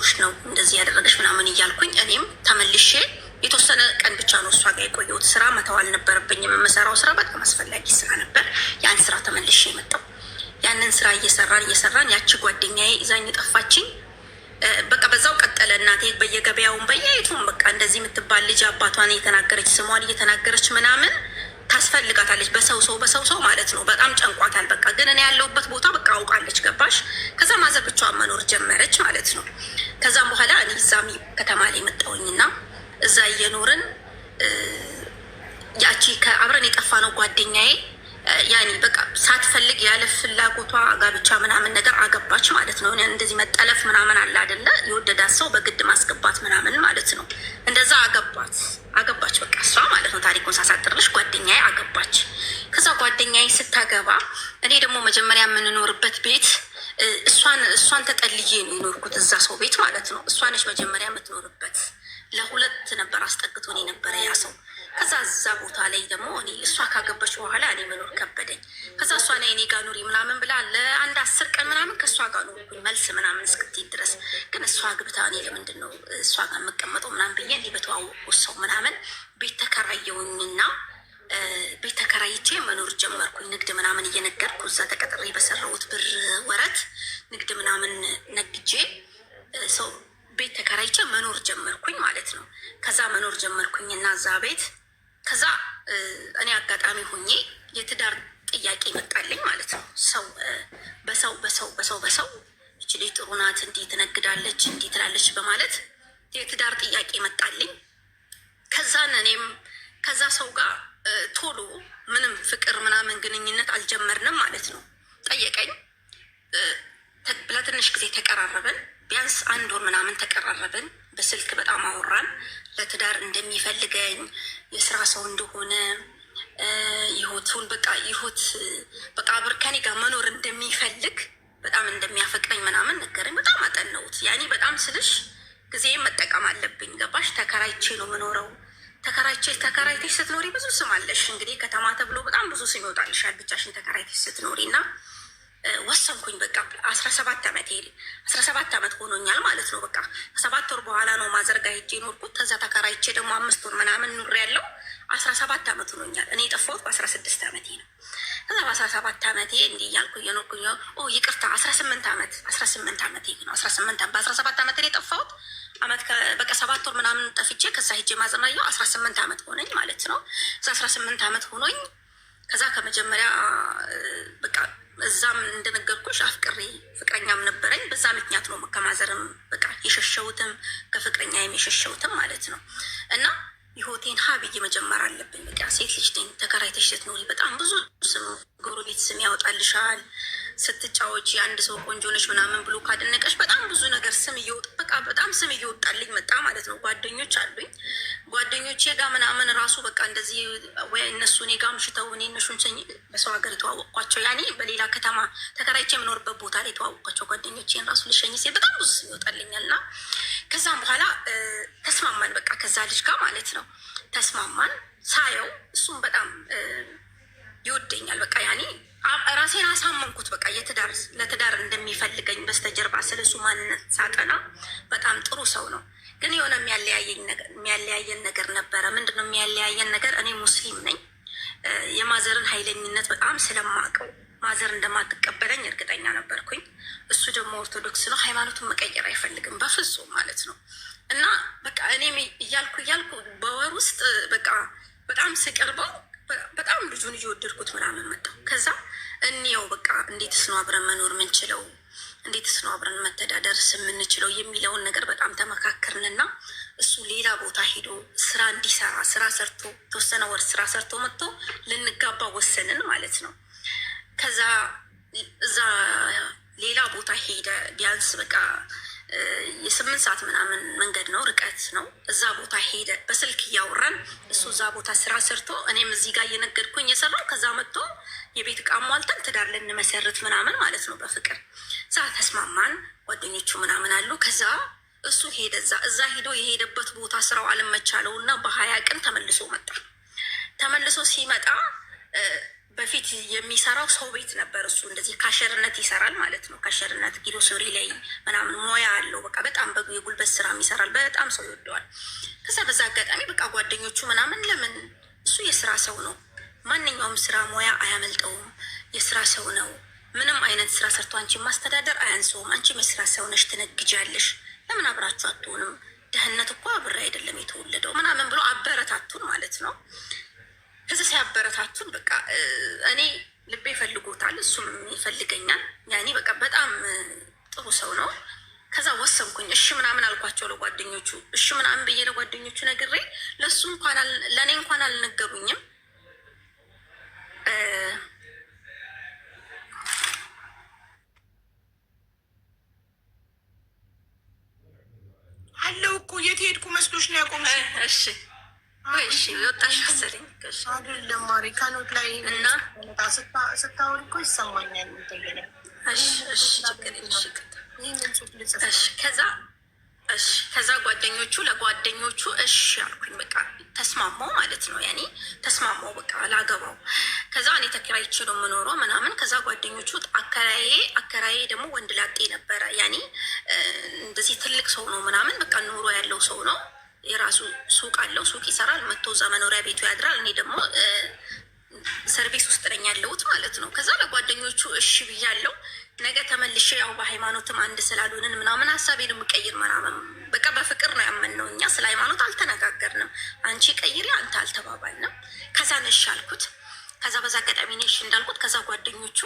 አስቀይሞሽ ነው እንደዚህ ያደረገች ምናምን እያልኩኝ እኔም ተመልሼ የተወሰነ ቀን ብቻ ነው እሷ ጋር የቆየሁት። ስራ መተው አልነበረብኝም። የምሰራው ስራ በጣም አስፈላጊ ስራ ነበር። ያን ስራ ተመልሼ የመጣው ያንን ስራ እየሰራን ያቺ ጓደኛዬ ይዛኝ ጠፋችኝ። በቃ በዛው ቀጠለ። እናቴ በየገበያውን በየቱም በቃ እንደዚህ የምትባል ልጅ አባቷን እየተናገረች ስሟን እየተናገረች ምናምን ታስፈልጋታለች። በሰው ሰው ማለት ነው። በጣም ጨንቋታል። በቃ ግን እኔ ያለሁበት ቦታ በቃ አውቃለች። ገባሽ? ከዛ ማዘር ብቻዋን መኖር ጀመረች ማለት ነው። ከዛም በኋላ እኔ እዛም ከተማ ላይ መጣሁኝና እዛ እየኖርን ያቺ ከአብረን የጠፋ ነው ጓደኛዬ ያኔ በቃ ሳትፈልግ ያለ ፍላጎቷ ጋብቻ ምናምን ነገር አገባች ማለት ነው። እንደዚህ መጠለፍ ምናምን አለ አይደለ? የወደዳት ሰው በግድ ማስገባት ምናምን ማለት ነው። እንደዛ አገባች በቃ እሷ ማለት ነው። ታሪኩን ሳሳጥርልሽ ጓደኛዬ አገባች። ከዛ ጓደኛዬ ስታገባ እኔ ደግሞ መጀመሪያ የምንኖርበት ቤት እሷን ተጠልዬ ነው የኖርኩት እዛ ሰው ቤት ማለት ነው። እሷ ነች መጀመሪያ የምትኖርበት። ለሁለት ነበር አስጠግቶን የነበረ ያ ሰው። ከዛ እዛ ቦታ ላይ ደግሞ እኔ እሷ ካገባች በኋላ እኔ መኖር ከበደኝ። ከዛ እሷ ላይ እኔ ጋር ኑሪ ምናምን ብላ ለአንድ 10 ቀን ምናምን ከእሷ ጋር ኖርኩኝ መልስ ምናምን እስክትሄድ ድረስ። ግን እሷ ግብታ እኔ ለምንድን ነው እሷ ጋር የምቀመጠው ምናምን ብዬ እንዲህ በተዋወቁት ሰው ምናምን ቤት ተከራየውኝና ቤት ተከራይቼ መኖር ጀመርኩኝ። ንግድ ምናምን እየነገርኩ እዛ ተቀጥሬ በሰራሁት ብር ወረት ንግድ ምናምን ነግጄ ሰው ቤት ተከራይቼ መኖር ጀመርኩኝ ማለት ነው። ከዛ መኖር ጀመርኩኝ እና እዛ ቤት ከዛ እኔ አጋጣሚ ሆኜ የትዳር ጥያቄ መጣልኝ ማለት ነው። በሰው ይች ልጅ ጥሩ ናት፣ እንዲህ ትነግዳለች፣ እንዲህ ትላለች በማለት የትዳር ጥያቄ መጣልኝ። ከዛን እኔም ከዛ ሰው ጋር ቶሎ ምንም ፍቅር ምናምን ግንኙነት አልጀመርንም ማለት ነው። ጠየቀኝ። ለትንሽ ጊዜ ተቀራረብን። ቢያንስ 1 ወር ምናምን ተቀራረብን። በስልክ በጣም አወራን። ለትዳር እንደሚፈልገኝ የስራ ሰው እንደሆነ በቃ አብር ከኔ ጋር መኖር እንደሚፈልግ በጣም እንደሚያፈቅረኝ ምናምን ነገረኝ። በጣም አጠናሁት። ያኔ በጣም ስልሽ ጊዜ መጠቀም አለብኝ። ገባሽ? ተከራይቼ ነው የምኖረው። ተከራይተሽ ስትኖሪ ብዙ ስም አለሽ። እንግዲህ ከተማ ተብሎ በጣም ብዙ ስም ይወጣልሻል ብቻሽን ተከራይተሽ ስትኖሪ እና ወሰንኩኝ። በቃ 17 ዓመት ሆኖኛል ማለት ነው። በቃ ከ7 ወር በኋላ ነው ማዘርጋ ሄጄ ኖርኩት። ከዛ ተከራይቼ ደግሞ 5 ወር ምናምን ኑር ያለው 17 ዓመት ሆኖኛል። እኔ የጠፋሁት በ16 ዓመቴ ነው። ከዛ በ17 ዓመቴ እንዲህ እያልኩ እየኖርኩኝ ይቅርታ 18 ዓመት ነው። በ17 ዓመት ላይ የጠፋሁት በቃ 7 ወር ምናምን ጠፍቼ ከዛ ሄጄ ማዘርናየው 18 ዓመት ሆነኝ ማለት ነው። ከዛ 18 ዓመት ሆኖኝ ከዛ ከመጀመሪያ በቃ እዛም እንደነገርኩሽ አፍቅሬ ፍቅረኛም ነበረኝ። በዛ ምክንያት ነው ከማዘርም በቃ የሸሸሁትም ከፍቅረኛም የሸሸሁትም ማለት ነው። እና ህይወቴን ብዬ መጀመር አለብኝ። በቃ ሴት ልጅ ነኝ። ተከራይተሽ ስትኖሪ በጣም ብዙ ስም ጎረቤት ስም ያወጣልሻል። ስትጫወች የአንድ ሰው ቆንጆ ነሽ ምናምን ብሎ ካደነቀሽ በጣም ብዙ ነገር ስም በጣም ስም እየወጣልኝ መጣ ማለት ነው። ጓደኞች አሉኝ። ጓደኞቼ ጋር ምናምን ራሱ በቃ እንደዚህ ወይ እነሱ እኔ ጋር ምሽተው እኔ እነሱን በሰው ሀገር የተዋወቅኳቸው ያኔ በሌላ ከተማ ተከራይቼ የምኖርበት ቦታ ላይ የተዋወቅኳቸው ጓደኞቼን ራሱ ልሸኝ ሲል በጣም ብዙ ስም ይወጣልኛል። እና ከዛም በኋላ ተስማማን። በቃ ከዛ ልጅ ጋር ማለት ነው ተስማማን። ሳየው እሱም በጣም ይወደኛል። በቃ ያኔ ራሴን አሳመንኩት። በቃ ለትዳር እንደሚፈልገኝ በስተጀርባ ስለሱ ማንነት ሳጠና በጣም ጥሩ ሰው ነው። ግን የሆነ የሚያለያየን ነገር ነበረ። ምንድነው የሚያለያየን ነገር? እኔ ሙስሊም ነኝ። የማዘርን ኃይለኝነት በጣም ስለማውቀው ማዘር እንደማትቀበለኝ እርግጠኛ ነበርኩኝ። እሱ ደግሞ ኦርቶዶክስ ነው። ሃይማኖቱን መቀየር አይፈልግም በፍጹም ማለት ነው። እና በቃ እኔም እያልኩ በወር ውስጥ በቃ በጣም ስቀርበው በጣም ልጁን እየወደድኩት ምናምን መጣው። ከዛ እኔው በቃ እንዴትስ ነው አብረን መኖር ምንችለው፣ እንዴትስ ነው አብረን መተዳደርስ የምንችለው የሚለውን ነገር በጣም ተመካከርንና እሱ ሌላ ቦታ ሄዶ ስራ እንዲሰራ ስራ ሰርቶ ተወሰነ ወር ስራ ሰርቶ መጥቶ ልንጋባ ወሰንን ማለት ነው። ከዛ እዛ ሌላ ቦታ ሄደ። ቢያንስ በቃ የ8 ሰዓት ምናምን መንገድ ነው፣ ርቀት ነው። እዛ ቦታ ሄደ። በስልክ እያወራን እሱ እዛ ቦታ ስራ ሰርቶ እኔም እዚህ ጋር እየነገድኩኝ የሰራው። ከዛ መጥቶ የቤት ዕቃ ሟልተን ትዳር ልንመሰርት ምናምን ማለት ነው በፍቅር። እዛ ተስማማን። ጓደኞቹ ምናምን አሉ። ከዛ እሱ ሄደ። እዛ ሄዶ የሄደበት ቦታ ስራው አልመቻለው እና በ20 ቀን ተመልሶ መጣ። ተመልሶ ሲመጣ በፊት የሚሰራው ሰው ቤት ነበር። እሱ እንደዚህ ካሸርነት ይሰራል ማለት ነው። ካሸርነት ጊዶ ሶሪ ላይ ምናምን ሞያ አለው። በቃ በጣም የጉልበት ስራ ይሰራል። በጣም ሰው ይወደዋል። ከዛ በዛ አጋጣሚ በቃ ጓደኞቹ ምናምን ለምን እሱ የስራ ሰው ነው፣ ማንኛውም ስራ ሙያ አያመልጠውም፣ የስራ ሰው ነው፣ ምንም አይነት ስራ ሰርቶ አንቺ ማስተዳደር አያንሰውም፣ አንቺም የስራ ሰው ነሽ፣ ትነግጃለሽ፣ ለምን አብራችሁ አትሆንም? ደህንነት እኮ አብሬ አይደለም የተወለደው ምናምን ብሎ አበረታቱን ማለት ነው። ከዚ ሲያበረታቱን በቃ እኔ ልቤ ፈልጎታል፣ እሱም ይፈልገኛል። ያኔ በቃ በጣም ጥሩ ሰው ነው። ከዛ ወሰንኩኝ፣ እሺ ምናምን አልኳቸው ለጓደኞቹ። እሺ ምናምን ብዬ ለጓደኞቹ ነግሬ ለእሱ እንኳን ለእኔ እንኳን አልነገሩኝም። አለው እኮ የት ሄድኩ መስሎሽ ነው ያቆምሽ? እሺ ወይ እሺ ወጣሽ መሰለኝ አይደለም ማሪ ካኖት ላይ እና ስታወሪ እኮ ይሰማኛል። ከዛ ለጓደኞቹ እሺ አልኩኝ። በቃ ተስማማው ማለት ነው። ያኔ ተስማማው በቃ ላገባው። ከዛ እኔ ተከራይቼ ነው የምኖረው ምናምን። ከዛ ጓደኞቹ አከራዬ ደግሞ ወንድ ላጤ ነበረ። ያኔ እንደዚህ ትልቅ ሰው ነው ምናምን በቃ ኑሮ ያለው ሰው ነው። የራሱ ሱቅ አለው፣ ሱቅ ይሰራል። መጥቶ እዛ መኖሪያ ቤቱ ያድራል። እኔ ደግሞ ሰርቪስ ውስጥ ነኝ ያለሁት ማለት ነው። ከዛ ለጓደኞቹ እሺ ብያለሁ። ነገ ተመልሼ ያው በሃይማኖትም አንድ ስላልሆንን ምናምን ሀሳቤን የምቀይር ምናምን በቃ በፍቅር ነው ያመንነው እኛ። ስለ ሃይማኖት አልተነጋገርንም። አንቺ ቀይሪ አንተ አልተባባልንም። ከዛ ነሽ አልኩት። ከዛ በዛ አጋጣሚ ነሽ እንዳልኩት ከዛ ጓደኞቹ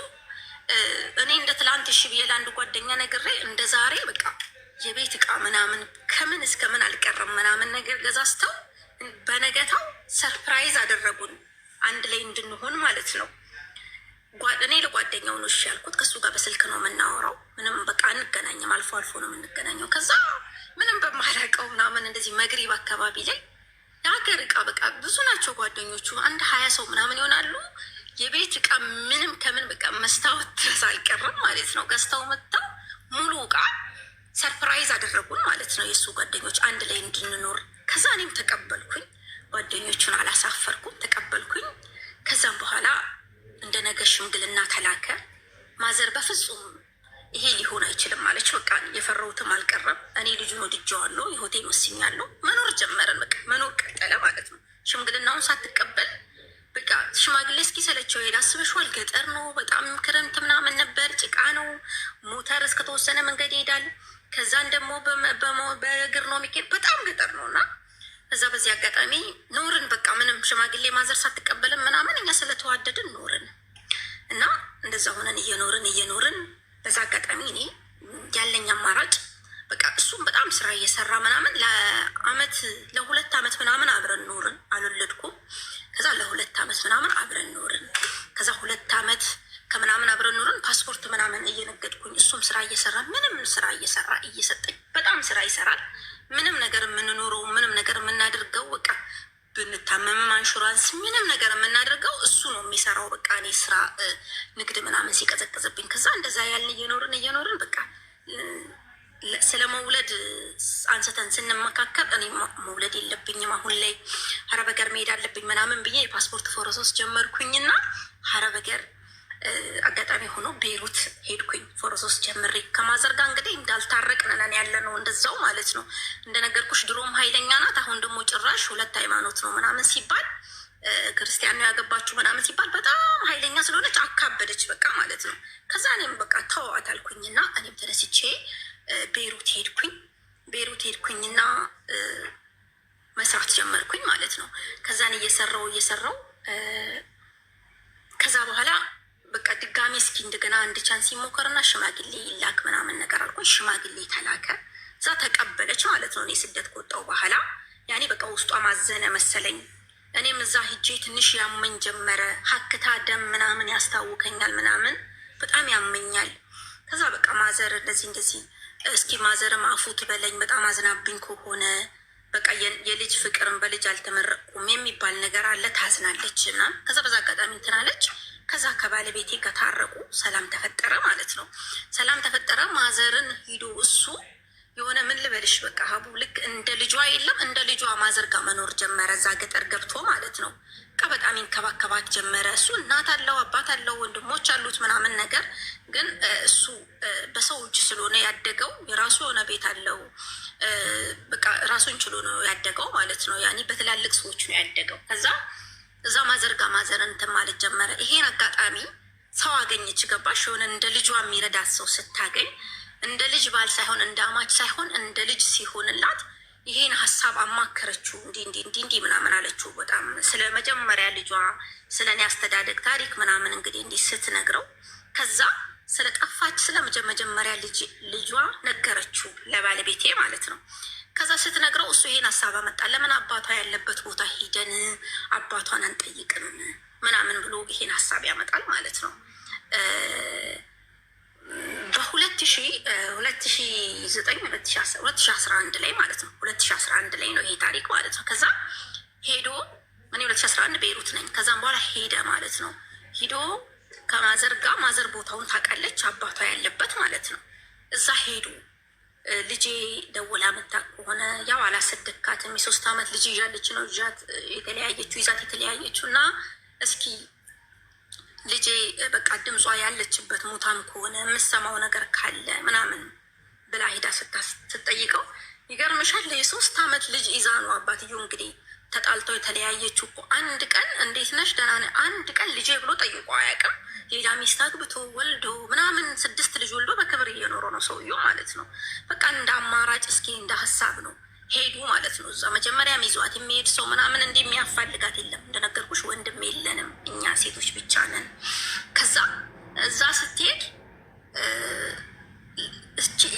እኔ እንደ ትላንት እሺ ብዬ ለአንድ ጓደኛ ነግሬ እንደ ዛሬ በቃ የቤት እቃ ምናምን ከምን እስከ ምን አልቀረም ምናምን ነገር ገዛዝተው በነገታው ሰርፕራይዝ አደረጉን አንድ ላይ እንድንሆን ማለት ነው። እኔ ለጓደኛው ነው እሺ ያልኩት። ከሱ ጋር በስልክ ነው የምናወራው። ምንም በቃ አንገናኝም፣ አልፎ አልፎ ነው የምንገናኘው። ከዛ ምንም በማላውቀው ምናምን እንደዚህ መግሪብ አካባቢ ላይ የሀገር እቃ በቃ ብዙ ናቸው ጓደኞቹ፣ አንድ 20 ሰው ምናምን ይሆናሉ። የቤት እቃ ምንም ከምን በቃ መስታወት ድረስ አልቀረም ማለት ነው። ገዝተው መጥተው ሙሉ እቃ ሰርፕራይዝ አደረጉን ማለት ነው። የእሱ ጓደኞች አንድ ላይ እንድንኖር። ከዛ እኔም ተቀበልኩኝ። ጓደኞቹን አላሳፈርኩም፣ ተቀበልኩኝ። ከዛም በኋላ እንደ ነገ ሽምግልና ተላከ። ማዘር በፍጹም ይሄ ሊሆን አይችልም ማለች። በቃ የፈራሁትም አልቀረም። እኔ ልጁን ወድጄዋለሁ፣ የሆቴል ወስኛለሁ። መኖር ጀመረን። በቃ መኖር ቀጠለ ማለት ነው። ሽምግልናውን ሳትቀበል በቃ ሽማግሌ እስኪ ሰለቸው ሄድ። አስበሽዋል? ገጠር ነው፣ በጣም ክረምት ምናምን ነበር፣ ጭቃ ነው። ሞተር እስከተወሰነ መንገድ ይሄዳል። ከዛን ደግሞ በእግር ነው የሚሄድ። በጣም ገጠር ነው እና እዛ በዚህ አጋጣሚ ኖርን። በቃ ምንም ሽማግሌ ማዘር ሳትቀበልም ምናምን እኛ ስለተዋደድን ኖርን እና እንደዛ ሆነን እየኖርን በዛ አጋጣሚ እኔ ያለኝ አማራጭ በቃ እሱም በጣም ስራ እየሰራ ምናምን ለ2 ዓመት ምናምን አብረን ኖርን። አልወለድኩም። ከዛ ለ2 ዓመት ምናምን አብረን ኖርን። ከዛ 2 ዓመት ከምናምን አብረን ኖርን። ፓስፖርት ምናምን እየነገድኩኝ እሱም ስራ እየሰራ ምንም ስራ እየሰራ እየሰጠኝ በጣም ስራ ይሰራል። ምንም ነገር የምንኖረው ምንም ነገር የምናደርገው በቃ ብንታመምም አንሹራንስ ምንም ነገር የምናደርገው እሱ ነው የሚሰራው። በቃ እኔ ስራ ንግድ ምናምን ሲቀዘቅዝብኝ ከዛ እንደዛ ያልን እየኖርን በቃ ስለ መውለድ አንስተን ስንመካከል እኔ መውለድ የለብኝም አሁን ላይ ሀረብ ሀገር መሄድ አለብኝ ምናምን ብዬ የፓስፖርት ፕሮሰስ ጀመርኩኝና ሀረብ ሀገር አጋጣሚ ሆኖ ቤይሩት ሄድኩኝ። ፕሮሰስ ጀምሬ ከማዘር ጋር እንግዲህ እንዳልታረቅን ነን ያለ ነው እንደዛው ማለት ነው። እንደነገርኩሽ ድሮም ኃይለኛ ናት። አሁን ደግሞ ጭራሽ 2 ሃይማኖት ነው ምናምን ሲባል ክርስቲያን ነው ያገባችሁ ምናምን ሲባል በጣም ኃይለኛ ስለሆነች አካበደች በቃ ማለት ነው። ከዛ እኔም በቃ ተዋት አልኩኝና እኔም ተነስቼ ቤይሩት ሄድኩኝና መስራት ጀመርኩኝ ማለት ነው። ከዛን እየሰራው ከዛ በኋላ በቃ ድጋሚ እስኪ እንደገና አንድ ቻንስ ይሞከርና ሽማግሌ ይላክ ምናምን ነገር አልኩኝ። ሽማግሌ ተላከ። እዛ ተቀበለች ማለት ነው። እኔ ስደት ከወጣሁ በኋላ ያኔ በቃ ውስጧ ማዘነ መሰለኝ። እኔም እዛ ሂጄ ትንሽ ያመኝ ጀመረ። ሀክታ ደም ምናምን ያስታውከኛል ምናምን በጣም ያመኛል። ከዛ በቃ ማዘር እንደዚህ እስኪ ማዘርም አፉ ትበለኝ በጣም አዝናብኝ ከሆነ በቃ የልጅ ፍቅርን በልጅ አልተመረቁም የሚባል ነገር አለ። ታዝናለች እና ከዛ በዛ አጋጣሚ እንትናለች። ከዛ ከባለቤቴ ከታረቁ ሰላም ተፈጠረ ማለት ነው። ሰላም ተፈጠረ። ማዘርን ሂዶ እሱ የሆነ ምን ልበልሽ በቃ ሀቡ ልክ እንደ ልጇ የለም እንደ ልጇ ማዘር ጋር መኖር ጀመረ። እዛ ገጠር ገብቶ ማለት ነው። በቃ በጣም ይንከባከባት ጀመረ። እሱ እናት አለው አባት አለው ወንድሞች አሉት ምናምን ነገር ግን እሱ በሰው እጅ ስለሆነ ያደገው የራሱ የሆነ ቤት አለው በቃ ራሱን ችሎ ነው ያደገው ማለት ነው። ያኔ በትላልቅ ሰዎች ነው ያደገው። ከዛ እዛ ማዘርጋ ማዘር እንትን ማለት ጀመረ። ይሄን አጋጣሚ ሰው አገኘች። ገባሽ? የሆነ እንደ ልጇ የሚረዳት ሰው ስታገኝ እንደ ልጅ ባል ሳይሆን እንደ አማች ሳይሆን እንደ ልጅ ሲሆንላት ይሄን ሀሳብ አማከረችው። እንዲህ ምናምን አለችው። በጣም ስለ መጀመሪያ ልጇ ስለ እኔ አስተዳደግ ታሪክ ምናምን እንግዲህ እንዲህ ስትነግረው ከዛ ስለ ጠፋች ስለ መጀመሪያ ልጇ ነገረችው ለባለቤቴ ማለት ነው። ከዛ ስትነግረው እሱ ይሄን ሀሳብ አመጣ። ለምን አባቷ ያለበት ቦታ ሂደን አባቷን አንጠይቅም ምናምን ብሎ ይሄን ሀሳብ ያመጣል ማለት ነው። በ2011 ላይ ማለት ነው 2011 ላይ ነው ይሄ ታሪክ ማለት ነው። ከዛ ሄዶ እኔ 2011 ቤይሩት ነኝ። ከዛም በኋላ ሄደ ማለት ነው። ሂዶ ከማዘር ጋር ማዘር ቦታውን ታውቃለች አባቷ ያለበት ማለት ነው። እዛ ሄዱ። ልጄ ደውላ መታ ከሆነ ያው አላሰደካትም። የ3 ዓመት ልጅ እያለች ነው ይዛት የተለያየችው እና እስኪ ልጄ በቃ ድምጿ ያለችበት ሞታም ከሆነ የምሰማው ነገር ካለ ምናምን ብላ ሄዳ ስትጠይቀው ይገርምሻል የ3 ዓመት ልጅ ይዛ ነው አባትየው እንግዲህ ተጣልተው የተለያየችው እኮ። አንድ ቀን እንዴት ነሽ ደህና ነሽ አንድ ቀን ልጄ ብሎ ጠይቆ አያውቅም። ሌላ ሚስት አግብቶ ወልዶ ምናምን 6 ልጅ ወልዶ በክብር እየኖረ ነው ሰውየው ማለት ነው። በቃ እንደ አማራጭ እስኪ እንደ ሀሳብ ነው ሄዱ ማለት ነው። እዛ መጀመሪያም ይዟት የሚሄድ ሰው ምናምን እንደሚያፋልጋት የለም። እንደነገርኩሽ ወንድም የለንም እኛ ሴቶች ብቻ ነን። ከዛ እዛ ስትሄድ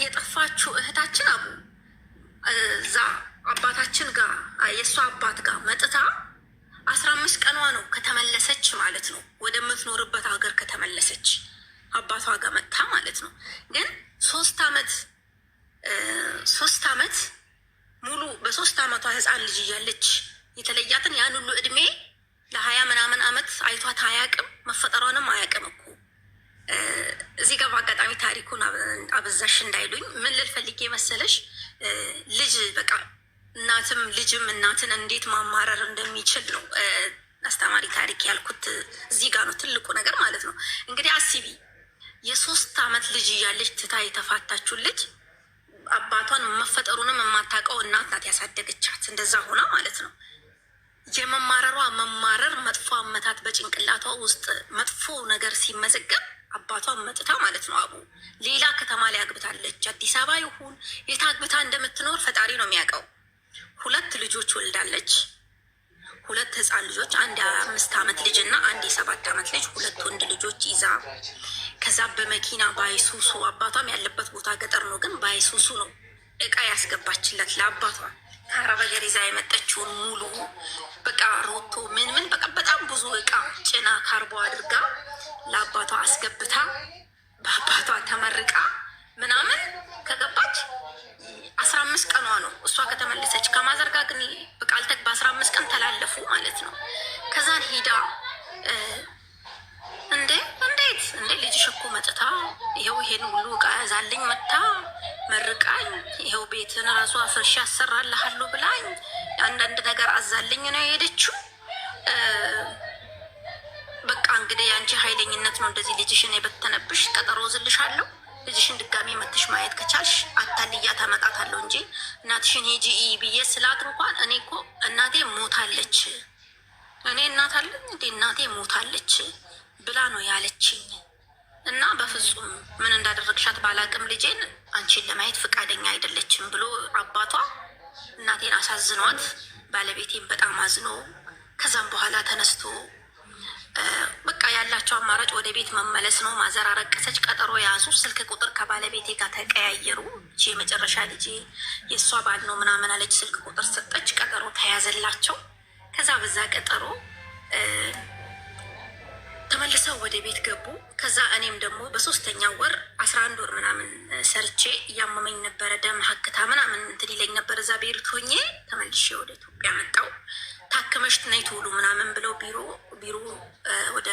የጠፋችው እህታችን አቡ እዛ አባታችን ጋር የእሷ አባት ጋር መጥታ 15 ቀኗ ነው ከተመለሰች ማለት ነው። ወደምትኖርበት ሀገር ከተመለሰች አባቷ ጋር መጥታ ማለት ነው። ግን 3 ዓመት ሙሉ በ3 ዓመቷ ህፃን ልጅ እያለች የተለያትን ያን ሁሉ እድሜ ለ20 ምናምን ዓመት አይቷት አያውቅም። መፈጠሯንም አያውቅም እኮ። እዚህ ጋር በአጋጣሚ ታሪኩን አበዛሽ እንዳይሉኝ ምን ልል ፈልጌ መሰለሽ፣ ልጅ በቃ እናትም ልጅም እናትን እንዴት ማማረር እንደሚችል ነው አስተማሪ ታሪክ ያልኩት። እዚህ ጋር ነው ትልቁ ነገር ማለት ነው። እንግዲህ አስቢ የ3 ዓመት ልጅ እያለች ትታ የተፋታችውን ልጅ አባቷን መፈጠሩንም የማታውቀው እናት ናት ያሳደገቻት። እንደዛ ሆና ማለት ነው። የመማረሯ መማረር መጥፎ አመታት በጭንቅላቷ ውስጥ መጥፎ ነገር ሲመዘገብ አባቷን መጥታ ማለት ነው አቡ ሌላ ከተማ ላይ አግብታለች። አዲስ አበባ ይሁን የት አግብታ እንደምትኖር ፈጣሪ ነው የሚያውቀው። 2 ልጆች ወልዳለች። 2 ህፃን ልጆች፣ አንድ የ5 ዓመት ልጅ እና አንድ የ7 ዓመት ልጅ፣ 2 ወንድ ልጆች ይዛ ከዛ በመኪና ባይሱሱ አባቷም ያለበት ቦታ ገጠር ነው፣ ግን ባይሱሱ ነው እቃ ያስገባችለት ለአባቷ። ከአረብ ሀገር ይዛ የመጠችውን ሙሉ በቃ ሮቶ ምን በቃ በጣም ብዙ እቃ ጭና ካርቦ አድርጋ ለአባቷ አስገብታ በአባቷ ተመርቃ ምናምን ከገባች 15 ቀኗ ነው እሷ ከተመለሰች። ከማዘርጋ ግን በቃልተግ በ15 ቀን ተላለፉ ማለት ነው። ከዛን ሂዳ እንዴት ልጅሽ እኮ መጥታ ይኸው ይሄን ሁሉ እቃ ያዛልኝ መታ መርቃኝ ይኸው ቤትን ራሱ አፍርሻ ያሰራልሃለሁ ብላኝ አንዳንድ ነገር አዛልኝ ነው የሄደችው። በቃ እንግዲህ የአንቺ ኃይለኝነት ነው እንደዚህ ልጅሽን የበተነብሽ። ቀጠሮ ዝልሻለሁ ልጅሽን ድጋሚ መትሽ ማየት ከቻልሽ አታልያ ታመጣታለሁ እንጂ እናትሽን ሂጂ ብዬ ስላት እንኳን እኔ እኮ እናቴ ሞታለች፣ እኔ እናት አለኝ እንዴ እናቴ ሞታለች ብላ ነው ያለችኝ። እና በፍጹም ምን እንዳደረግሻት ባላቅም ልጄን አንቺን ለማየት ፈቃደኛ አይደለችም ብሎ አባቷ እናቴን አሳዝኗት፣ ባለቤቴን በጣም አዝኖ ከዛም በኋላ ተነስቶ በቃ ያላቸው አማራጭ ወደ ቤት መመለስ ነው። ማዘር አረቀሰች፣ ቀጠሮ የያዙ ስልክ ቁጥር ከባለቤቴ ጋር ተቀያየሩ። እቺ የመጨረሻ ልጄ የእሷ ባል ነው ምናምን አለች፣ ስልክ ቁጥር ሰጠች፣ ቀጠሮ ተያዘላቸው። ከዛ በዛ ቀጠሮ ተመልሰው ወደ ቤት ገቡ። ከዛ እኔም ደግሞ በ3ኛ ወር 11 ወር ምናምን ሰርቼ እያመመኝ ነበረ፣ ደም ሀክታ ምናምን እንትን ይለኝ ነበር። እዛ ቤሩት ሆኜ ተመልሼ ወደ ኢትዮጵያ መጣሁ። ታክመሽ ነይ ቶሎ ምናምን ብለው ቢሮ ወደ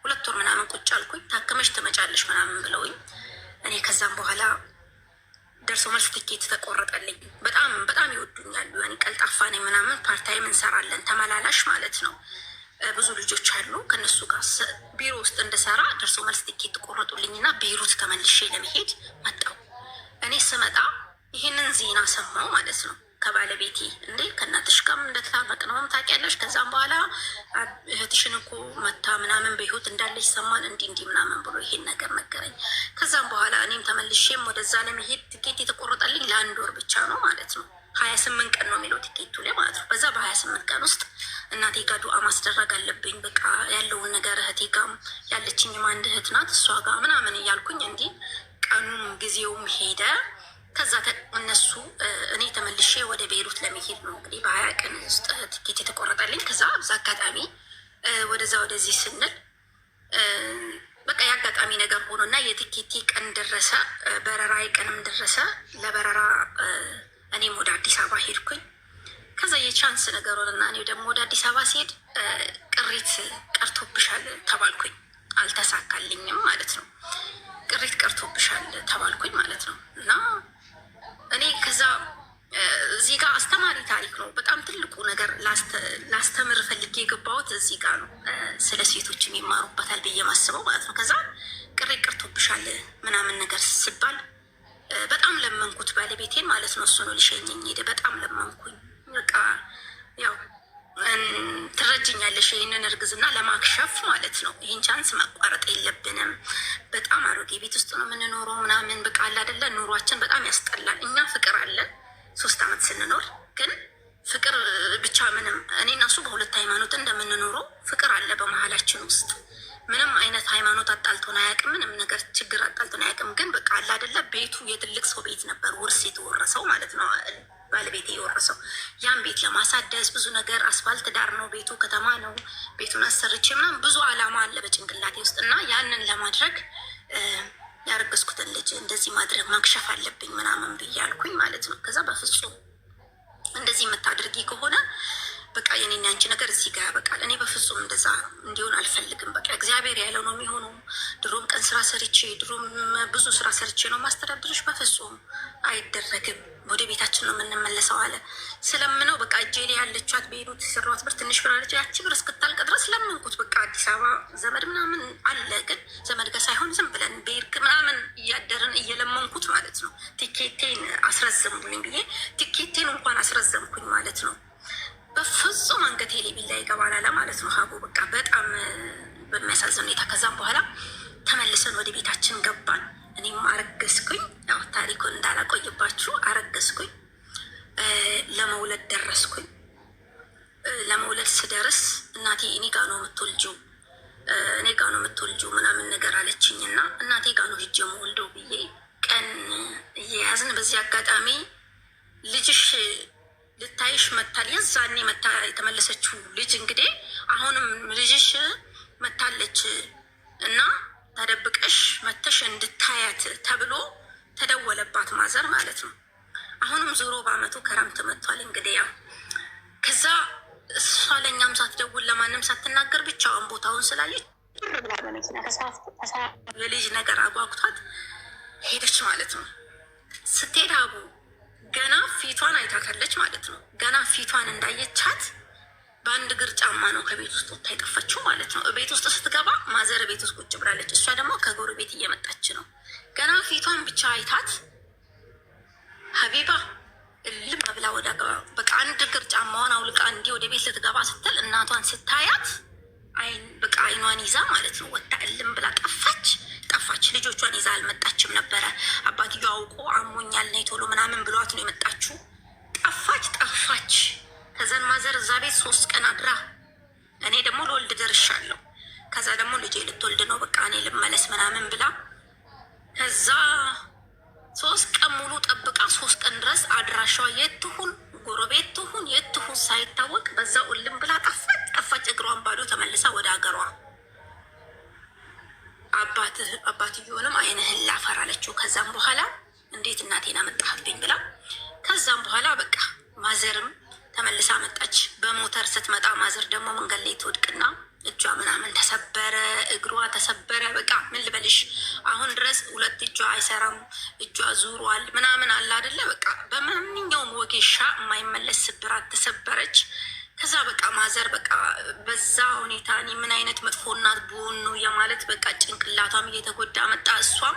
2 ወር ምናምን ቁጭ አልኩኝ። ታክመሽ ትመጫለሽ ምናምን ብለውኝ እኔ ከዛም በኋላ ደርሶ መልስ ትኬት ተቆረጠልኝ። በጣም ይወዱኛሉ። ያኔ ቀልጣፋ ነኝ ምናምን። ፓርታይም እንሰራለን ተመላላሽ ማለት ነው። ብዙ ልጆች አሉ። ከነሱ ጋር ቢሮ ውስጥ እንድሰራ ደርሶ መልስ ትኬት ተቆረጡልኝና ቤይሩት ተመልሼ ለመሄድ መጣሁ። እኔ ስመጣ ይህንን ዜና ሰማው ማለት ነው ከባለቤቴ። እንዴ ከእናትሽ ጋርም እንደተጣበቅነውም ታውቂያለሽ። ከዛም በኋላ እህትሽን እኮ መታ ምናምን በህይወት እንዳለች ሰማን፣ እንዲህ ምናምን ብሎ ይሄን ነገር ነገረኝ። ከዛም በኋላ እኔም ተመልሼም ወደዛ ለመሄድ ትኬት የተቆረጠልኝ ለ1 ወር ብቻ ነው ማለት ነው። 28 ቀን ነው የሚለው ቲኬቱ ላይ ማለት ነው። በዛ በ28 ቀን ውስጥ እናቴ ጋር ዱአ ማስደረግ አለብኝ። በቃ ያለውን ነገር እህቴ ጋም ያለችኝም አንድ እህት ናት፣ እሷ ጋር ምናምን እያልኩኝ እንዲህ ቀኑም ጊዜውም ሄደ። ከዛ እነሱ እኔ ተመልሼ ወደ ቤይሩት ለመሄድ ነው እንግዲህ በ20 ቀን ውስጥ ትኬት የተቆረጠልኝ። ከዛ በዛ አጋጣሚ ወደዛ ወደዚህ ስንል በቃ የአጋጣሚ ነገር ሆኖ እና የትኬቴ ቀን ደረሰ፣ በረራዬ ቀንም ደረሰ። ለበረራ እኔም ወደ አዲስ አበባ ሄድኩኝ። ከዛ የቻንስ ነገር ሆነና እኔ ደግሞ ወደ አዲስ አበባ ሲሄድ ቅሪት ቀርቶብሻል ተባልኩኝ። አልተሳካልኝም ማለት ነው። ቅሪት ቀርቶብሻል ተባልኩኝ ማለት ነው። እና እኔ ከዛ እዚህ ጋር አስተማሪ ታሪክ ነው። በጣም ትልቁ ነገር ላስተምር ፈልጌ የገባሁት እዚህ ጋር ነው። ስለ ሴቶች የሚማሩበታል ብዬ ማስበው ማለት ነው። ከዛ ቅሪት ቀርቶብሻል ምናምን ነገር ሲባል በጣም ለመንኩት ባለቤቴን ማለት ነው። እሱ ነው ሊሸኘኝ ሄደ። በጣም ለመንኩኝ። በቃ ያው ትረጅኛለሽ ይህንን እርግዝና ለማክሸፍ ማለት ነው። ይህን ቻንስ ማቋረጥ የለብንም። በጣም አሮጌ ቤት ውስጥ ነው የምንኖረው ምናምን በቃ አለ አይደለ፣ ኑሯችን በጣም ያስጠላል። እኛ ፍቅር አለን 3 ዓመት ስንኖር፣ ግን ፍቅር ብቻ ምንም እኔ እና እሱ በሁለት ሃይማኖት እንደምንኖረው ፍቅር አለ በመሀላችን ውስጥ። ምንም አይነት ሃይማኖት አጣልቶን አያውቅም። ምንም ነገር ችግር አጣልቶን አያውቅም። ግን በቃ አለ አይደለ፣ ቤቱ የትልቅ ሰው ቤት ነበር፣ ውርስ የተወረሰው ማለት ነው። ባለቤቴ የወረሰው ያን ቤት ለማሳደስ ብዙ ነገር፣ አስፋልት ዳር ነው ቤቱ፣ ከተማ ነው። ቤቱን አሰርቼ ምናምን ብዙ አላማ አለ በጭንቅላቴ ውስጥ እና ያንን ለማድረግ ያረገዝኩትን ልጅ እንደዚህ ማድረግ ማክሸፍ አለብኝ ምናምን ብያልኩኝ ማለት ነው። ከዛ በፍጹም እንደዚህ የምታደርጊ ከሆነ በቃ የኔና አንቺ ነገር እዚህ ጋር ያበቃል። እኔ በፍጹም እንደዛ እንዲሆን አልፈልግም። በቃ እግዚአብሔር ያለው ነው የሚሆነው። ድሮም ቀን ስራ ሰርቼ ድሮም ብዙ ስራ ሰርቼ ነው ማስተዳደሮች። በፍጹም አይደረግም። ወደ ቤታችን ነው የምንመለሰው አለ። ስለምነው በቃ እጄ ላይ ያለቻት ቤይሩት የሰራኋት ብር ትንሽ ብር አለች። ያቺ ብር እስክታልቅ ድረስ ለምንኩት። በቃ አዲስ አበባ ዘመድ ምናምን አለ፣ ግን ዘመድ ጋር ሳይሆን ዝም ብለን ቤርክ ምናምን እያደርን እየለመንኩት ማለት ነው። ቲኬቴን አስረዘምልኝ ብዬ ቲኬቴን እንኳን አስረዘምኩኝ ማለት ነው። በፍጹም አንገቴ ላይ ቢላ ይገባል አለ ማለት ነው ሀቡ። በቃ በጣም በሚያሳዝን ሁኔታ ከዛም በኋላ ተመልሰን ወደ ቤታችን ገባን። እኔም አረገዝኩኝ። ያው ታሪኩን እንዳላቆይባችሁ አረገዝኩኝ። ለመውለድ ደረስኩኝ። ለመውለድ ስደርስ እናቴ እኔ ጋ ነው የምትወልጂው ምናምን ነገር አለችኝ እና እናቴ ጋ ነው ሂጄ የምወልደው ብዬ ቀን እየያዝን በዚህ አጋጣሚ ልጅሽ ልታይሽ መታል። የዛኔ መታ የተመለሰችው ልጅ እንግዲህ አሁንም ልጅሽ መታለች እና ተደብቀሽ መተሽ እንድታያት ተብሎ ተደወለባት ማዘር ማለት ነው። አሁንም ዞሮ በአመቱ ክረምት መጥቷል። እንግዲህ ያው ከዛ እሷ ለእኛም ሳትደውል ለማንም ሳትናገር ብቻውን ቦታውን ስላለች የልጅ ነገር አጓጉቷት ሄደች ማለት ነው። ስትሄድ አቡ ገና ፊቷን አይታታለች ማለት ነው። ገና ፊቷን እንዳየቻት በአንድ እግር ጫማ ነው ከቤት ውስጥ ወጥታ የጠፋችው ማለት ነው። ቤት ውስጥ ስትገባ ማዘር ቤት ውስጥ ቁጭ ብላለች። እሷ ደግሞ ከጎረቤት እየመጣች ነው። ገና ፊቷን ብቻ አይታት ሀቢባ እልም ብላ ወደ በቃ አንድ እግር ጫማዋን አውልቃ እንዲህ ወደ ቤት ልትገባ ስትል እናቷን ስታያት በቃ አይኗን ይዛ ማለት ነው ወጣ እልም ብላ ጠፋች። ልጆቿን ይዛ አልመጣችም ነበረ። አባትየው አውቆ አሞኛል ነይ ቶሎ ምናምን ብሏት ነው የመጣችው። ጠፋች። ከዛን ማዘር እዛ ቤት 3 ቀን አድራ፣ እኔ ደግሞ ልወልድ ደርሻለሁ። ከዛ ደግሞ ልጄ ልትወልድ ነው በቃ እኔ ልመለስ ምናምን ብላ ከዛ 3 ቀን ሙሉ ጠብቃ 3 ቀን ድረስ አድራሻዋ የትሁን ጎረቤት ትሁን የትሁን ሳይታወቅ በዛው እልም ብላ ጠፋች። እግሯን ባዶ ተመልሳ ወደ ሀገሯ። አባትየውንም አይንህን ላፈር አለችው። ከዛም በኋላ እንዴት እናቴን አመጣህብኝ ብላ ከዛም በኋላ በቃ ማዘርም ተመልሳ መጣች። በሞተር ስትመጣ ማዘር ደግሞ መንገድ ላይ ትወድቅና እጇ ምናምን ተሰበረ፣ እግሯ ተሰበረ። በቃ ምን ልበልሽ አሁን ድረስ 2 እጇ አይሰራም፣ እጇ ዙሯል ምናምን አለ አይደለ። በቃ በማንኛውም ወጌሻ የማይመለስ ስብራት ተሰበረች። ከዛ በቃ ማዘር በቃ በዛ ሁኔታ እኔ ምን አይነት መጥፎ እናት ብሆን ነው የማለት በቃ ጭንቅላቷም እየተጎዳ መጣ። እሷም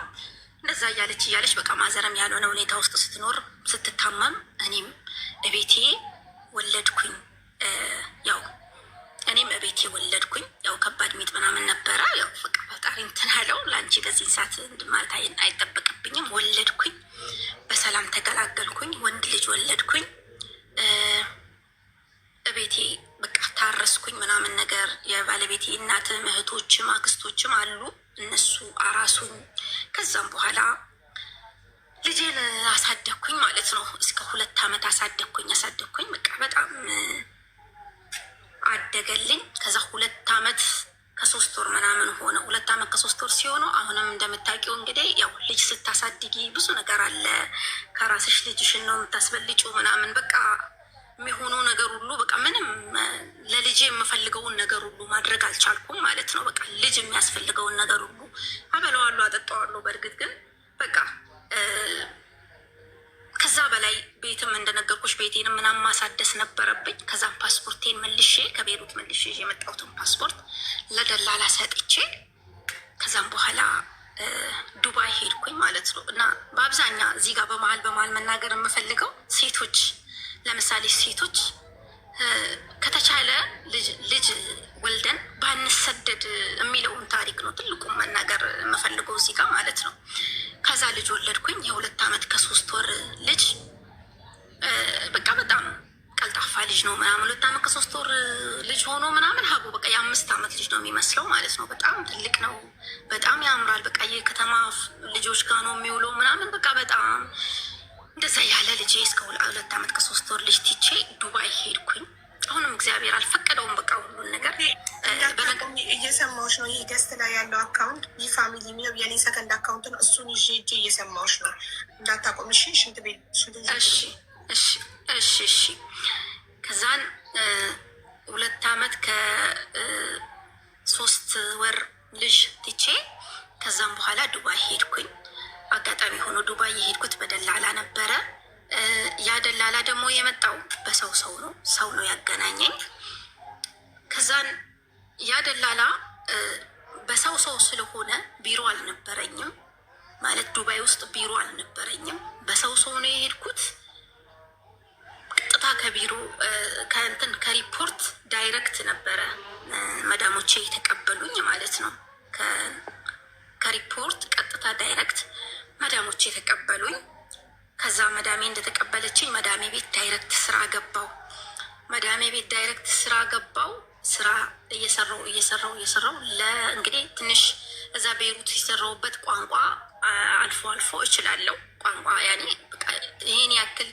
እንደዛ እያለች በቃ ማዘረም ያልሆነ ሁኔታ ውስጥ ስትኖር ስትታመም እኔም እቤቴ ወለድኩኝ። ያው እኔም እቤቴ ወለድኩኝ። ያው ከባድ ሚጥ ምናምን ነበረ። ያው በቃ ፈጣሪ እንትን አለው። ለአንቺ በዚህን ሰዓት ማለት አይጠበቅብኝም። ወለድኩኝ፣ በሰላም ተገላገልኩኝ። ወንድ ልጅ ወለድኩኝ። እቤቴ በቃ ታረስኩኝ ምናምን ነገር። የባለቤቴ እናትም እህቶችም አክስቶችም አሉ፣ እነሱ አራሱኝ። ከዛም በኋላ ልጄን አሳደግኩኝ ማለት ነው። እስከ 2 ዓመት አሳደግኩኝ። በቃ በጣም አደገልኝ። ከዛ 2 ዓመት ከ3 ወር ምናምን ሆነ። 2 ዓመት ከ3 ወር ሲሆነው አሁንም እንደምታውቂው እንግዲህ ያው ልጅ ስታሳድጊ ብዙ ነገር አለ። ከራስሽ ልጅሽን ነው የምታስበልጪው ምናምን በቃ የሚሆነው ነገር ሁሉ በቃ ምንም ለልጅ የምፈልገውን ነገር ሁሉ ማድረግ አልቻልኩም ማለት ነው። በቃ ልጅ የሚያስፈልገውን ነገር ሁሉ አበለዋለሁ፣ አጠጣዋለሁ። በእርግጥ ግን በቃ ከዛ በላይ ቤትም እንደነገርኩሽ ቤቴንም ምናምን ማሳደስ ነበረብኝ። ከዛም ፓስፖርቴን መልሼ ከቤሩት መልሼ የመጣሁትን ፓስፖርት ለደላላ ሰጥቼ ከዛም በኋላ ዱባይ ሄድኩኝ ማለት ነው። እና በአብዛኛው እዚህ ጋር በመሀል መናገር የምፈልገው ሴቶች ለምሳሌ ሴቶች ከተቻለ ልጅ ወልደን ባንሰደድ የሚለውን ታሪክ ነው ትልቁም መናገር የምፈልገው እዚህ ጋር ማለት ነው። ከዛ ልጅ ወለድኩኝ። የ2 ዓመት ከ3 ወር ልጅ በቃ በጣም ቀልጣፋ ልጅ ነው ምናምን። 2 ዓመት ከ3 ወር ልጅ ሆኖ ምናምን ሀቡ በቃ የ5 ዓመት ልጅ ነው የሚመስለው ማለት ነው። በጣም ትልቅ ነው፣ በጣም ያምራል። በቃ የከተማ ልጆች ጋር ነው የሚውለው ምናምን በቃ በጣም እንደዛ ያለ ልጄ እስከ 2 ዓመት ከ3 ወር ልጅ ትቼ ዱባይ ሄድኩኝ። አሁንም እግዚአብሔር አልፈቀደውም በቃ ሁሉን ነገር እየሰማዎች ነው። ይህ ገስት ላይ ያለው አካውንት ይህ ፋሚሊ የሚለው የኔ ሰከንድ አካውንት ነው። እሱን ይዤ እየሰማዎች ነው። እንዳታቆም እሺ። ሽንት ቤት እሺ። ከዛን 2 ዓመት ከ3 ወር ልጅ ትቼ ከዛም በኋላ ዱባይ ሄድኩኝ። አጋጣሚ ሆኖ ዱባይ የሄድኩት በደላላ ነበረ። ያ ደላላ ደግሞ የመጣው በሰው ነው ያገናኘኝ። ከዛን ያ ደላላ በሰው ስለሆነ ቢሮ አልነበረኝም ማለት ዱባይ ውስጥ ቢሮ አልነበረኝም። በሰው ነው የሄድኩት። ቀጥታ ከቢሮ ከሪፖርት ዳይሬክት ነበረ መዳሞቼ የተቀበሉኝ ማለት ነው። ከሪፖርት ቀጥታ ዳይሬክት መዳሞቼ የተቀበሉኝ። ከዛ መዳሜ እንደተቀበለችኝ መዳሜ ቤት ዳይሬክት ስራ ገባው። ስራ እየሰራው ለእንግዲህ ትንሽ እዛ ቤይሩት የሰራውበት ቋንቋ አልፎ እችላለሁ። ቋንቋ ያኔ በቃ ይሄን ያክል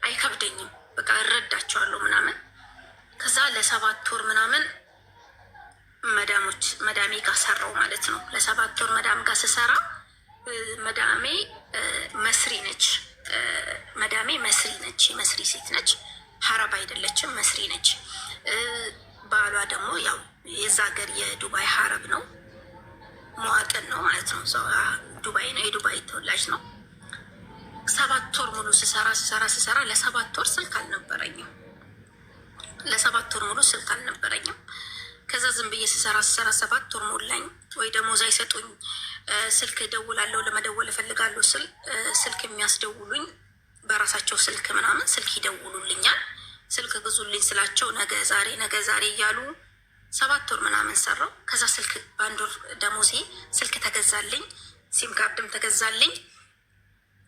አይከብደኝም። በቃ እረዳቸዋለሁ ምናምን። ከዛ ለ7 ወር ምናምን መዳሜ ጋር ሰራው ማለት ነው። ለ7 ወር መዳም ጋር ስሰራ መዳሜ መስሪ ነች። የመስሪ ሴት ነች። ሀረብ አይደለችም፣ መስሪ ነች። ባሏ ደግሞ ያው የዛ ሀገር የዱባይ ሀረብ ነው፣ መዋጥን ነው ማለት ነው። ዱባይ ነው፣ የዱባይ ተወላጅ ነው። 7 ወር ሙሉ ስሰራ ለ7 ወር ስልክ አልነበረኝም። ከዛ ዝም ብዬ ስሰራ 7 ወር ሞላኝ። ወይ ደሞዝ አይሰጡኝ። ስልክ እደውላለሁ፣ ለመደወል እፈልጋለሁ ስል ስልክ የሚያስደውሉኝ በራሳቸው ስልክ ምናምን ስልክ ይደውሉልኛል። ስልክ ግዙልኝ ስላቸው ነገ ዛሬ እያሉ 7 ወር ምናምን ሰራው። ከዛ ስልክ በ1 ወር ደሞዜ ስልክ ተገዛልኝ፣ ሲም ካርድም ተገዛልኝ፣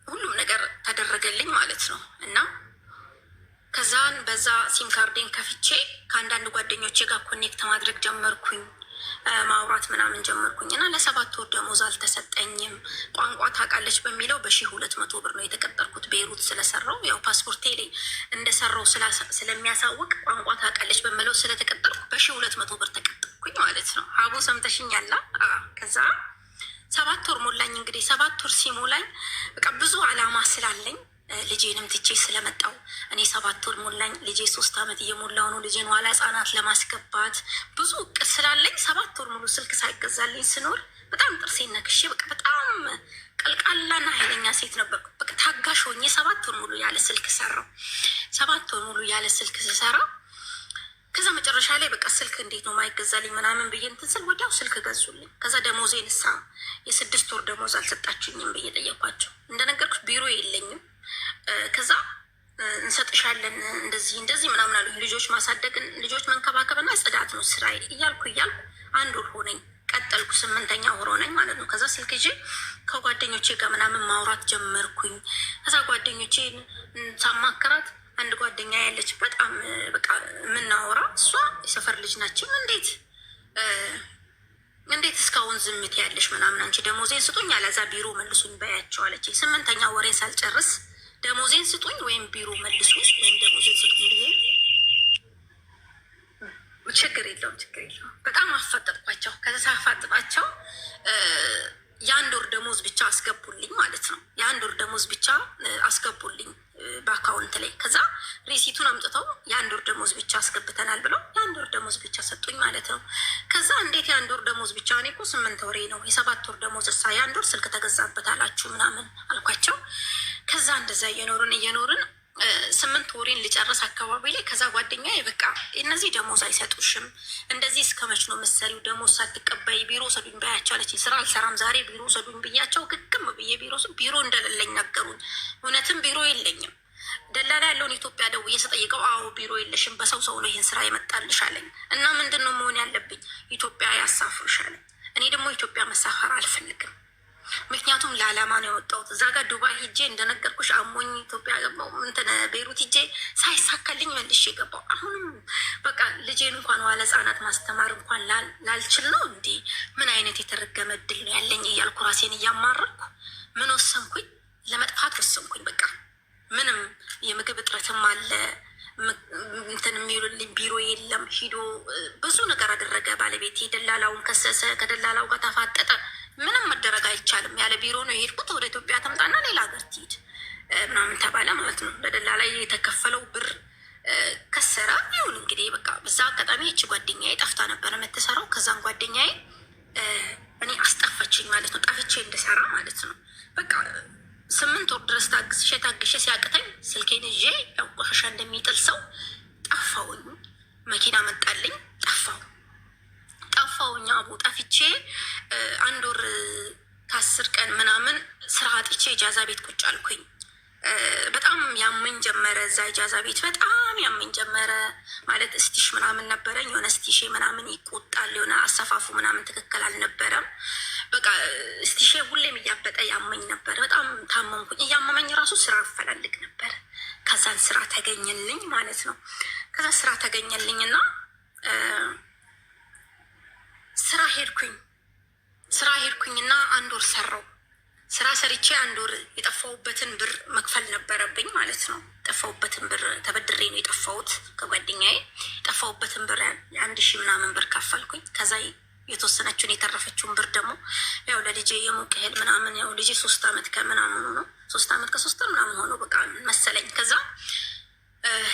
ሁሉም ነገር ተደረገልኝ ማለት ነው። እና ከዛን በዛ ሲም ካርዴን ከፍቼ ከአንዳንድ ጓደኞቼ ጋር ኮኔክት ማድረግ ጀመርኩኝ፣ ማውራት ምናምን ጀመርኩኝ። እና ለ7 ወር ደሞዝ አልተሰጠኝም። ቋንቋ ታውቃለች በሚለው በ1200 ብር ነው የተቀጠርኩት። ቤይሩት ስለሰራው ያው ፓስፖርቴ ላይ እንደሰራው ስለሚያሳውቅ ቋንቋ ታውቃለች በሚለው ስለተቀጠርኩ በ1200 ብር ተቀጠርኩኝ ማለት ነው። ሀቡ ሰምተሽኛላ? ከዛ 7 ወር ሞላኝ። እንግዲህ 7 ወር ሲሞላኝ በቃ ብዙ አላማ ስላለኝ ልጄንም ትቼ ስለመጣው እኔ 7 ወር ሞላኝ። ልጄ 3 ዓመት እየሞላው ነው። ልጄን ኋላ ህጻናት ለማስገባት ብዙ እቅድ ስላለኝ 7 ወር ሙሉ ስልክ ሳይገዛልኝ ስኖር በጣም ጥርሴን ነክሼ በቃ በጣም ቀልቃላና ኃይለኛ ሴት ነበርኩ። በቃ ታጋሽ ሆኜ 7 ወር ሙሉ ያለ ስልክ ሰራው። 7 ወር ሙሉ ያለ ስልክ ስሰራ ከዛ መጨረሻ ላይ በቃ ስልክ እንዴት ነው ማይገዛልኝ ምናምን ብዬ እንትን ስል ወዲያው ስልክ ገዙልኝ። ከዛ ደሞዜን የ6 ወር ደሞዝ አልሰጣችሁኝም ብዬ ጠየኳቸው። እንደነገርኩሽ ቢሮ የለኝም። ከዛ እንሰጥሻለን እንደዚህ ምናምን አሉኝ። ልጆች ማሳደግን ልጆች መንከባከብና ጽዳት ነው ስራ እያልኩ 1 ወር ሆነኝ። ቀጠልኩ 8ኛ ወር ሆነኝ ማለት ነው። ከዛ ስልክ ይዤ ከጓደኞቼ ጋር ምናምን ማውራት ጀመርኩኝ። ከዛ ጓደኞቼን ሳማከራት አንድ ጓደኛ ያለች በጣም በቃ የምናወራ እሷ የሰፈር ልጅ ናችን። እንዴት እስካሁን ዝምት ያለሽ ምናምን አንቺ ደሞዜን ስጡኝ አለዛ ቢሮ መልሱኝ በያቸው አለች። 8ኛ ወሬን ሳልጨርስ ደሞዜን ስጡኝ ወይም ቢሮ መልሱኝ ወይም ደሞዜን ስጡኝ ብዬ ችግር የለውም በጣም አፋጠጥኳቸው። ከዛ ሳፋጥጣቸው የ1 ወር ደሞዝ ብቻ አስገቡልኝ ማለት ነው። የ1 ወር ደሞዝ ብቻ አስገቡልኝ በአካውንት ላይ። ከዛ ሪሲቱን አምጥተው የ1 ወር ደሞዝ ብቻ አስገብተናል ብለው የ1 ወር ደሞዝ ብቻ ሰጡኝ ማለት ነው። ከዛ እንዴት የ1 ወር ደሞዝ ብቻ? እኔ እኮ 8 ወሬ ነው የ7 ወር ደሞዝ የ1 ወር ስልክ ተገዛበት አላችሁ ምናምን አልኳቸው። ከዛ እንደዛ እየኖርን 8 ወሬን ልጨርስ አካባቢ ላይ ከዛ ጓደኛ በቃ እነዚህ ደሞዝ አይሰጡሽም፣ እንደዚህ እስከ መች ነው መሰሪው ደሞዝ ሳትቀበይ ቢሮ ሰዱኝ በያቸው አለች። ስራ አልሰራም ዛሬ ቢሮ ሰዱኝ ብያቸው ግግም ብዬ ቢሮ እንደሌለኝ ነገሩኝ። እውነትም ቢሮ የለኝም። ደላላ ያለውን ኢትዮጵያ ደውዬ ስጠይቀው አዎ ቢሮ የለሽም፣ በሰው ነው ይህን ስራ የመጣልሽ አለኝ። እና ምንድን ነው መሆን ያለብኝ? ኢትዮጵያ ያሳፍሩሽ አለኝ። እኔ ደግሞ ኢትዮጵያ መሳፈር አልፈልግም። ምክንያቱም ለዓላማ ነው የወጣሁት። እዛ ጋር ዱባይ ሂጄ እንደነገርኩሽ አሞኝ ኢትዮጵያ ገባሁ። ቤይሩት ሂጄ ሳይሳካልኝ መልሼ ገባሁ። አሁንም በቃ ልጄን እንኳን ዋለ ህጻናት ማስተማር እንኳን ላልችል ነው እንዴ? ምን አይነት የተረገመ እድል ነው ያለኝ እያልኩ ራሴን እያማረርኩ ምን ወሰንኩኝ? ለመጥፋት ወሰንኩኝ። በቃ ምንም የምግብ እጥረትም አለ እንትን የሚውልልኝ ቢሮ የለም። ሂዶ ብዙ ነገር አደረገ ባለቤቴ። ደላላውን ከሰሰ፣ ከደላላው ጋር ተፋጠጠ። ምንም መደረግ አይቻልም። ያለ ቢሮ ነው የሄድኩት። ወደ ኢትዮጵያ ተምጣና ሌላ ሀገር ትሂድ ምናምን ተባለ ማለት ነው። በደላላ የተከፈለው ብር ከሰራ ይሁን እንግዲህ በቃ በዛ አጋጣሚ ይቺ ጓደኛዬ ጠፍታ ነበረ የምትሰራው። ከዛም ጓደኛዬ እኔ አስጠፈችኝ ማለት ነው። ጠፍቼ እንድሰራ ማለት ነው። በቃ 8 ወር ድረስ ታግሼ ሲያቅተኝ ስልኬን ይዤ ያው ቆሻሻ እንደሚጥል ሰው ጠፋውኝ። መኪና መጣልኝ፣ ጠፋውኝ አቡ ጠፍቼ 1 ወር ከ10 ቀን ምናምን ስራ አጥቼ ኢጃዛ ቤት ቁጭ አልኩኝ። በጣም ያመኝ ጀመረ። እዛ ኢጃዛ ቤት በጣም ያመኝ ጀመረ። ማለት እስቲሽ ምናምን ነበረኝ። የሆነ እስቲሼ ምናምን ይቆጣል። የሆነ አሰፋፉ ምናምን ትክክል አልነበረም። በቃ እስቲሼ ሁሌም እያበጠ ያመኝ ነበር። በጣም ታመምኩኝ። እያመመኝ ራሱ ስራ አፈላልግ ነበር። ከዛን ስራ ተገኘልኝ ማለት ነው። ከዛ ስራ ተገኘልኝና ስራ ሄድኩኝና 1 ወር ሰራው። ስራ ሰርቼ 1 ወር የጠፋሁበትን ብር መክፈል ነበረብኝ ማለት ነው። የጠፋሁበትን ብር ተበድሬ ነው የጠፋሁት ከጓደኛዬ። የጠፋሁበትን ብር 1,000 ምናምን ብር ከፈልኩኝ። ከዛ የተወሰነችውን የተረፈችውን ብር ደግሞ ያው ለልጄ የሙቅ እህል ምናምን ያው ልጄ 3 ዓመት ከምናምኑ ነው 3 ዓመት ከ3 ወር ምናምን ሆኖ በቃ መሰለኝ።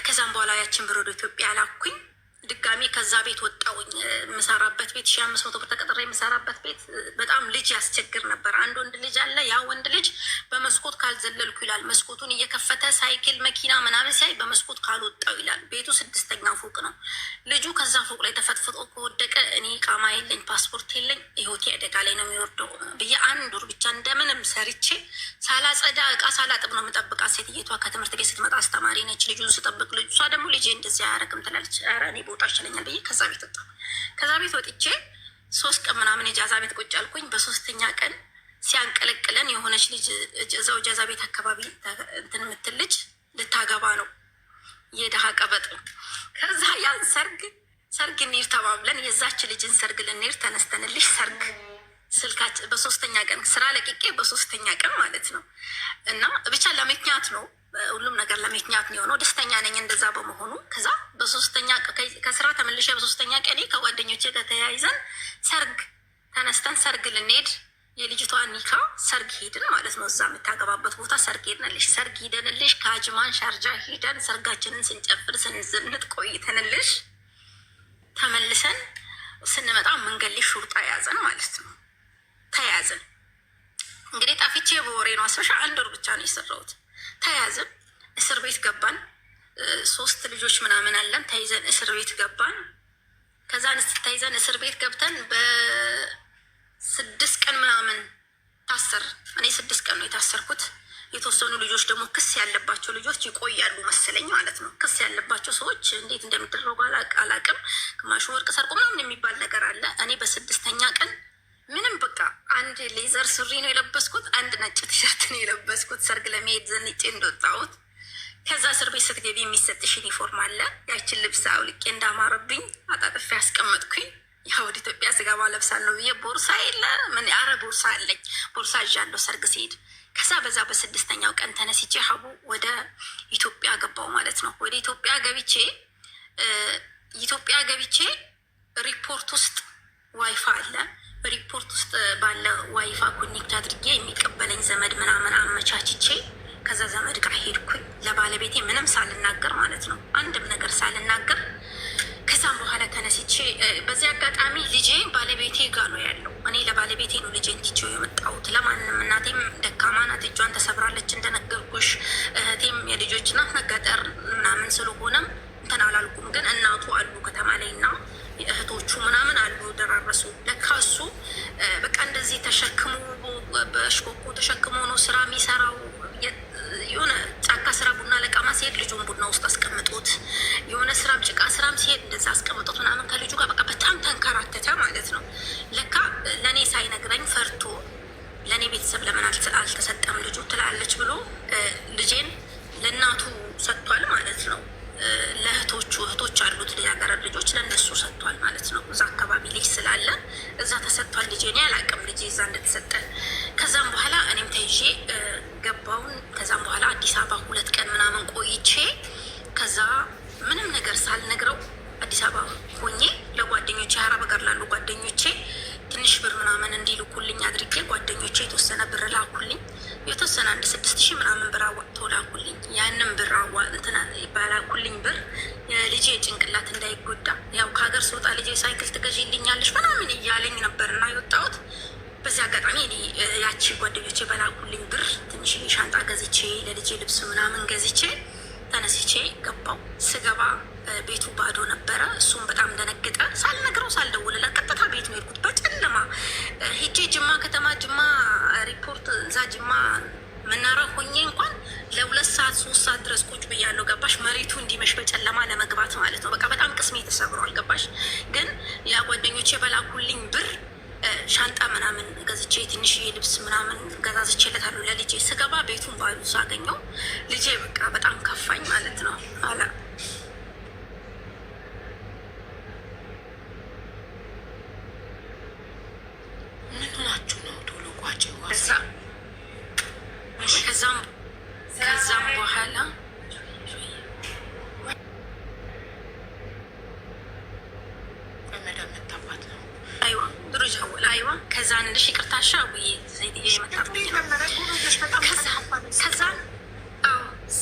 ከዛም በኋላ ያችን ብር ወደ ኢትዮጵያ ላኩኝ። ድጋሚ ከዛ ቤት ወጣውኝ። የምሰራበት ቤት 1,500 ብር ተቀጥሬ የምሰራበት ቤት በጣም ልጅ ያስቸግር ነበር። አንድ ወንድ ልጅ አለ። ያ ወንድ ልጅ በመስኮት ካልዘለልኩ ይላል። መስኮቱን እየከፈተ ሳይክል መኪና ምናምን ሲያይ በመስኮት ካልወጣው ይላል። ቤቱ 6ኛ ፎቅ ነው። ልጁ ከዛ ፎቅ ላይ ተፈጥፍጦ ከወደቀ እኔ ቃማ የለኝ ፓስፖርት የለኝ ህይወቴ አደጋ ላይ ነው የሚወርደው ብዬ 1 ወር ብቻ እንደምንም ሰርቼ ሳላጸዳ እቃ ሳላጥብ ነው የምጠብቃት። ሴትየቷ ከትምህርት ቤት ስትመጣ አስተማሪ ነች። ልጁን ስጠብቅ ልጇ ደግሞ ልጄ እንደዚህ አያረግም ትላለች። ኧረ እኔ ቦታ ይችለኛል ብዬ ከዛ ቤት ወጣ። ከዛ ቤት ወጥቼ 3 ቀን ምናምን ኢጃዛ ቤት ቁጭ አልኩኝ። በ3ኛ ቀን ሲያንቀለቅለን የሆነች ልጅ እዛው ኢጃዛ ቤት አካባቢ እንትን የምትል ልጅ ልታገባ ነው፣ የድሃ ቀበጥ። ከዛ ያን ሰርግ እንሂድ ተባብለን የዛች ልጅን ሰርግ ልንሄድ ተነስተንልሽ ሰርግ ስልካችን በ3ኛ ቀን ስራ ለቅቄ በ3ኛ ቀን ማለት ነው። እና ብቻ ለምክንያት ነው ሁሉም ነገር ለምክንያት ነው የሆነው። ደስተኛ ነኝ እንደዛ በመሆኑ። ከዛ ከስራ ተመልሼ በ3ኛ ቀኔ ከጓደኞቼ ጋር ተያይዘን ሰርግ ተነስተን ሰርግ ልንሄድ የልጅቷ ኒካ ሰርግ ሄድን ማለት ነው። እዛ የምታገባበት ቦታ ሰርግ ሄደንልሽ ከአጅማን ሻርጃ ሄደን ሰርጋችንን ስንጨፍር ስንዝንጥ ቆይተንልሽ ተመልሰን ስንመጣ መንገድ ላይ ሹርጣ ያዘን ማለት ነው። ተያዝን። እንግዲህ ጠፍቼ በወሬ ነው። 1 ወር ብቻ ነው የሰራሁት። ተያዝን። እስር ቤት ገባን። 3 ልጆች ምናምን አለን። ተይዘን እስር ቤት ገባን። ከዛን ተይዘን እስር ቤት ገብተን በ6 ቀን ምናምን ታሰር። እኔ 6 ቀን ነው የታሰርኩት። የተወሰኑ ልጆች ደግሞ ክስ ያለባቸው ልጆች ይቆያሉ መሰለኝ ማለት ነው። ክስ ያለባቸው ሰዎች እንዴት እንደሚደረጉ አላቅም። ግማሹ ወርቅ ሰርቆ ምናምን የሚባል ነገር አለ። እኔ በ6ኛ ቀን ምንም በቃ አንድ ሌዘር ሱሪ ነው የለበስኩት፣ አንድ ነጭ ቲሸርት ነው የለበስኩት ሰርግ ለመሄድ ዘንጬ እንደወጣሁት። ከዛ እስር ቤት ስትገቢ የሚሰጥሽ ዩኒፎርም አለ። ያችን ልብስ አውልቄ እንዳማረብኝ አጣጥፌ ያስቀመጥኩኝ። ያው ወደ ኢትዮጵያ ስገባ ለብሳለሁ ብዬ ቦርሳ የለ ምን አረ ቦርሳ አለኝ። ቦርሳ ይዣለሁ ሰርግ ሲሄድ። ከዛ በዛ በ6ኛው ቀን ተነስቼ ሀቡ ወደ ኢትዮጵያ ገባው ማለት ነው። ወደ ኢትዮጵያ ገብቼ ሪፖርት ውስጥ ዋይፋ አለ። በሪፖርት ውስጥ ባለ ዋይፋ ኮኔክት አድርጌ የሚቀበለኝ ዘመድ ምናምን አመቻችቼ ከዛ ዘመድ ጋር ሄድኩኝ። ለባለቤቴ ምንም ሳልናገር ማለት ነው፣ አንድም ነገር ሳልናገር። ከዛም በኋላ ተነስቼ በዚህ አጋጣሚ ልጄ ባለቤቴ ጋር ነው ያለው። እኔ ለባለቤቴ ነው ልጄን ትቼው የመጣሁት። ለማንም እናቴም ደካማ ናት፣ እጇን ተሰብራለች እንደነገርኩሽ። እህቴም የልጆች ናት፣ ገጠር ምናምን ስለሆነም እንትን አላልኩም። ግን እናቱ አሉ ከተማ ላይ እና እህቶቹ ምናምን አሉ ደራረሱ። ለካ እሱ በቃ እንደዚህ ተሸክሞ በሽኮኮ ተሸክሞ ነው ስራ የሚሰራው። የሆነ ጫካ ስራ ቡና ለቃማ ሲሄድ ልጁን ቡና ውስጥ አስቀምጦት፣ የሆነ ስራም ጭቃ ስራም ሲሄድ እንደዛ አስቀምጦት ምናምን ከልጁ ጋር በቃ በጣም ተንከራተተ ማለት ነው። ለካ ለእኔ ሳይነግረኝ ፈርቶ ለእኔ ቤተሰብ ለምን አልተሰጠም ልጁ ትላለች ብሎ ልጄን ለእናቱ ሰጥቷል ማለት ነው። እህቶች አሉት ልጃገረድ ልጆች፣ ለእነሱ ሰጥቷል ማለት ነው። እዛ አካባቢ ልጅ ስላለ እዛ ተሰጥቷል ልጄ። እኔ አላውቅም ልጄ እዛ እንደተሰጠ። ከዛም በኋላ እኔም ተይዤ ገባውን። ከዛም በኋላ አዲስ አበባ 2 ቀን ምናምን ቆይቼ ከዛ ምንም ነገር ሳልነግረው አዲስ አበባ ሆኜ ለጓደኞቼ ሀረብ ሀገር ላሉ ጓደኞቼ ትንሽ ብር ምናምን እንዲልኩልኝ አድርጌ ጓደኞቼ የተወሰነ ብር ላኩልኝ። የተወሰነ 6,000 ምናምን ብር አዋጥተው ላኩልኝ። ያንን ብር ባላኩልኝ ብር የልጄ ጭንቅላት እንዳይጎዳ ያው ከሀገር ስወጣ ልጄ ሳይክል ትገዢልኛለሽ ምናምን እያለኝ ነበርና የወጣሁት። በዚህ አጋጣሚ እኔ ያቺ ጓደኞቼ በላኩልኝ ብር ትንሽ ሻንጣ ገዝቼ ለልጄ ልብስ ምናምን ገዝቼ ተነስቼ ገባው። ስገባ ቤቱ ባዶ ነበረ። እሱም በጣም ደነገጠ። ሳልነግረው ሳልደውልለት ቀጥታ ቤት ነው የሄድኩት በጨለማ ሄጄ ጅማ ከተማ ጅማ ሪፖርት እዛ ጅማ መናራ ሆኜ እንኳን ለ2 ሰዓት 3 ሰዓት ድረስ ቁጭ ብያለሁ። ገባሽ? መሬቱ እንዲመሽ በጨለማ ለመግባት ማለት ነው። በቃ በጣም ቅስሜ ተሰብሯል። ገባሽ? ግን ያ ጓደኞቼ በላኩልኝ ብር ሻንጣ ምናምን ገዝቼ ትንሽዬ ልብስ ምናምን ገዛዝቼለታለሁ ለልጄ። ስገባ ቤቱን ባሉ ሳገኘው ልጄ በቃ በጣም ከፋኝ ማለት ነው። አላ ምን ናችሁ ነው ቶሎ ቋጭ ከዛም በኋላ አይዋ ከዛ እንድሽ ይቅርታሻ ብዬ ዜትዬ የመጣብኝ ነው። ከዛ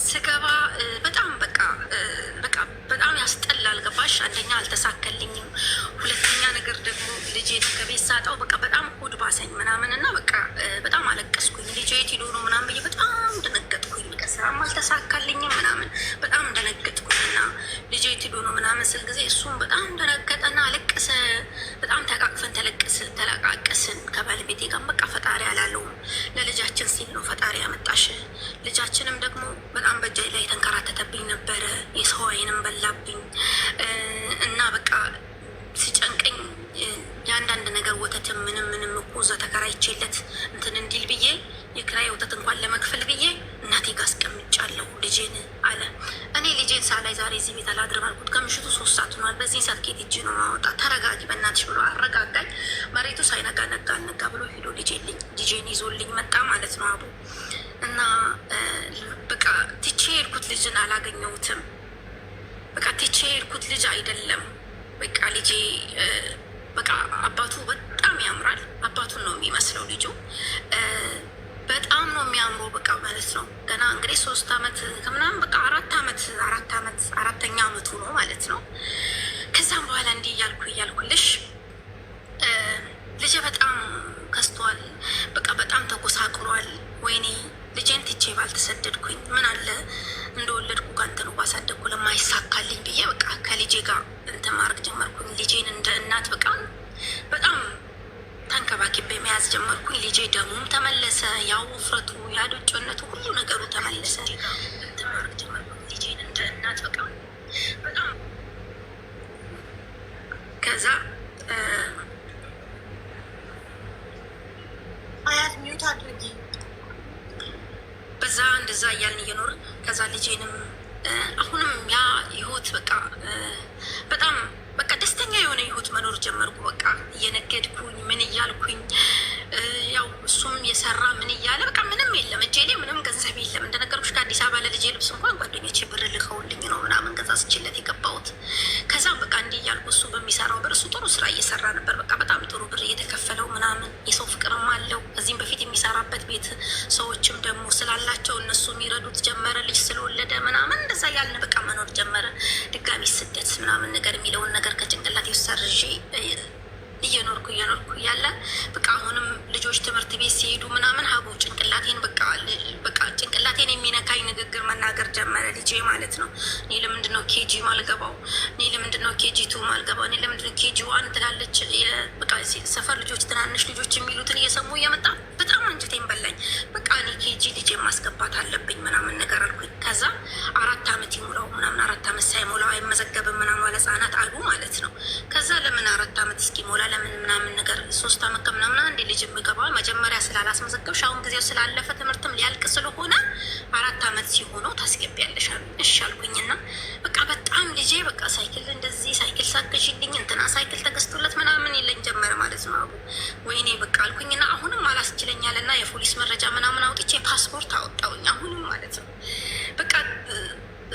ስገባ በጣም በቃ በጣም ያስጠላል። ገባሽ? አንደኛ አልተሳከልኝም፣ ሁለተኛ ነገር ደግሞ ልጄን ከቤት ሳጣው በቃ በጣም ሆድ ባሰኝ ምናምን እና በቃ በጣም አለቀስኩኝ። ልጄ የት ሄዶ ነው ምናምን ብዬ በጣም ደነገጥኩኝ። በቃ ስራም አልተሳካልኝም ምናምን በጣም ደነገጥኩኝና ልጄ የት ሄዶ ነው ምናምን ስል ጊዜ እሱም በጣም ደነገጠና አለቀሰ። በጣም ተቃቅፈን ተለቃቀስን ከባለቤቴ ጋር። በቃ ፈጣሪ አላለውም ለልጃችን ሲል ነው ፈጣሪ ያመጣሽ። ልጃችንም ደግሞ በጣም በእጄ ላይ ተንከራተተብኝ ነበረ። የሰው ዓይንም በላብኝ እና በቃ ሲጨንቀኝ የአንዳንድ ነገር ወተት ምንም እኮ እዛ ተከራይቼለት እንትን እንዲል ብዬ የክራይ ወተት እንኳን ለመክፈል ብዬ እናቴ ጋር አስቀምጫለሁ ልጄን አለ። እኔ ልጄን ሳላይ ዛሬ እዚህ ቤት አላድርም አልኩት። ከምሽቱ 3 ሰዓት ሆኗል። በዚህ ሰዓት ኬት እጅ ነው ማወጣ? ተረጋጊ በእናትሽ ብሎ አረጋጋኝ። መሬቱ ሳይነጋ ነጋ ብሎ ሄዶ ልጄን ይዞልኝ መጣ ማለት ነው አቡ። እና በቃ ትቼ ሄድኩት ልጅን አላገኘሁትም። በቃ ትቼ ሄድኩት ልጅ አይደለም። በቃ ልጄ በቃ አባቱ በጣም ያምራል። አባቱን ነው የሚመስለው ልጁ። በጣም ነው የሚያምረው በቃ ማለት ነው። ገና እንግዲህ 3 ዓመት ከምናምን በቃ 4ኛ ዓመቱ ነው ማለት ነው። ከዛም በኋላ እንዲህ እያልኩልሽ ልጄ በጣም ከስቷል። በቃ በጣም ተጎሳቅሏል። ወይኔ ልጄን ትቼ ባልተሰደድኩኝ ምን አለ እንደወለድኩ ካንተኑ ባሳደግኩ ከዛ ልጄንም አሁንም ያ ህይወት በቃ በጣም በቃ ደስተኛ የሆነ ህይወት መኖር ጀመርኩ። በቃ እየነገድኩኝ ምን እያልኩኝ ያው እሱም የሰራ ምን እያለ በቃ ምንም የለም እጄ ላይ ምንም ገንዘብ የለም። እንደነገርኩሽ ከአዲስ አበባ ለልጄ ልብስ እንኳን ጓደኞቼ ብር ልከውልኝ ነው ምናምን ገዛዝችለት የገባሁት። ከዛም በቃ እንዲህ እያልኩ እሱ በሚሰራው ብር እሱ ጥሩ ስራ እየሰራ ነበር። በቃ በጣም ጥሩ ብር እየተከፈለው ምናምን የሰው ፍቅርም አለው። ከዚህም በፊት የሚሰራበት ቤት ሰዎችም ደግሞ ስላላቸው እነሱ የሚረዱት ጀመረ። ልጅ ስለወለደ ምናምን እንደዛ ያልን በቃ መኖር ጀመረ። ድጋሚ ስደት ምናምን ነገር የሚለውን ነገር ከጭንቅላት ሰርዤ እየኖርኩ እያለ በቃ አሁንም ልጆች ትምህርት ቤት ሲሄዱ ምናምን ሀቡ ጭንቅላቴን በቃ ጭንቅላቴን የሚነካኝ ንግግር መናገር ጀመረ ልጄ ማለት ነው። እኔ ለምንድን ነው ኬጂ ማልገባው? እኔ ለምንድን ነው ኬጂ ቱ ማልገባው? እኔ ለምንድን ነው ኬጂ ዋን ትላለች። በቃ ሰፈር ልጆች ትናንሽ ልጆች የሚሉትን እየሰሙ እየመጣ በጣም አንጀቴን በላኝ። በቃ እኔ ኬጂ ልጄ ማስገባት አለብኝ ምናምን ነገር አልኩኝ። ከዛ 4 ዓመት ይሙላው ምናምን 4 ዓመት ሳይሞላው አይመዘገብም ምናምን ለህፃናት አሉ ማለት ነው። ከዛ ለምን 4 ዓመት እስኪሞላ ለምን ምናምን ነገር 3 ዓመት ከምናምን አንዴ ልጅ የሚገባው መጀመሪያ ስላላስመዘገብሽ አሁን ጊዜው ስላለፈ ትምህርትም ሊያልቅ ስለሆነ 4 ዓመት ሲሆነው ታስገቢያለሽ አሉ። እሺ አልኩኝና በቃ በጣም ልጄ በቃ ሳይክል እንደዚህ ሳይክል ሳገዥልኝ እንትና ሳይክል ተገዝቶለት ምናምን ይለኝ ጀመረ ማለት ነው። አቡ ወይኔ በቃ አልኩኝና አሁንም አላስችለኛልና የፖሊስ መረጃ ምናምን አውጥቼ ፓስፖርት አወጣውኝ አሁንም ማለት ነው። በቃ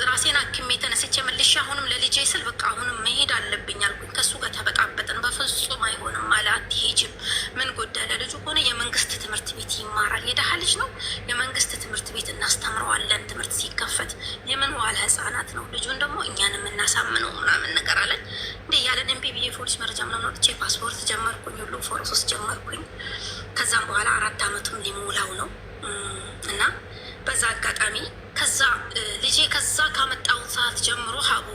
ራሴን አክሜ ተነስቼ መልሼ አሁንም ለልጄ ስል በቃ አሁንም መሄድ አለብኝ አልኩኝ። ከሱ ጋር ተበጣበጥን። በፍጹም አይሆንም አለ። አትሄጂም። ምን ጎደለ? ልጁ ከሆነ የመንግስት ትምህርት ቤት ይማራል። የደሃ ልጅ ነው። የመንግስት ትምህርት ቤት እናስተምረዋለን። ትምህርት ሲከፈት የምን ዋለ ህፃናት ነው። ልጁን ደግሞ እኛን የምናሳምነው ምናምን ነገር አለን እንደ ያለን እምቢ ብዬ ፖሊስ መረጃ ምናምን ወጥቼ ፓስፖርት ጀመርኩኝ። ሁሉ ፎርሶስ ጀመርኩኝ። ከዛም በኋላ 4 ዓመቱም ሊሞላው ነው እና በዛ አጋጣሚ ከዛ ልጄ ከዛ ካመጣሁት ሰዓት ጀምሮ ሀቡ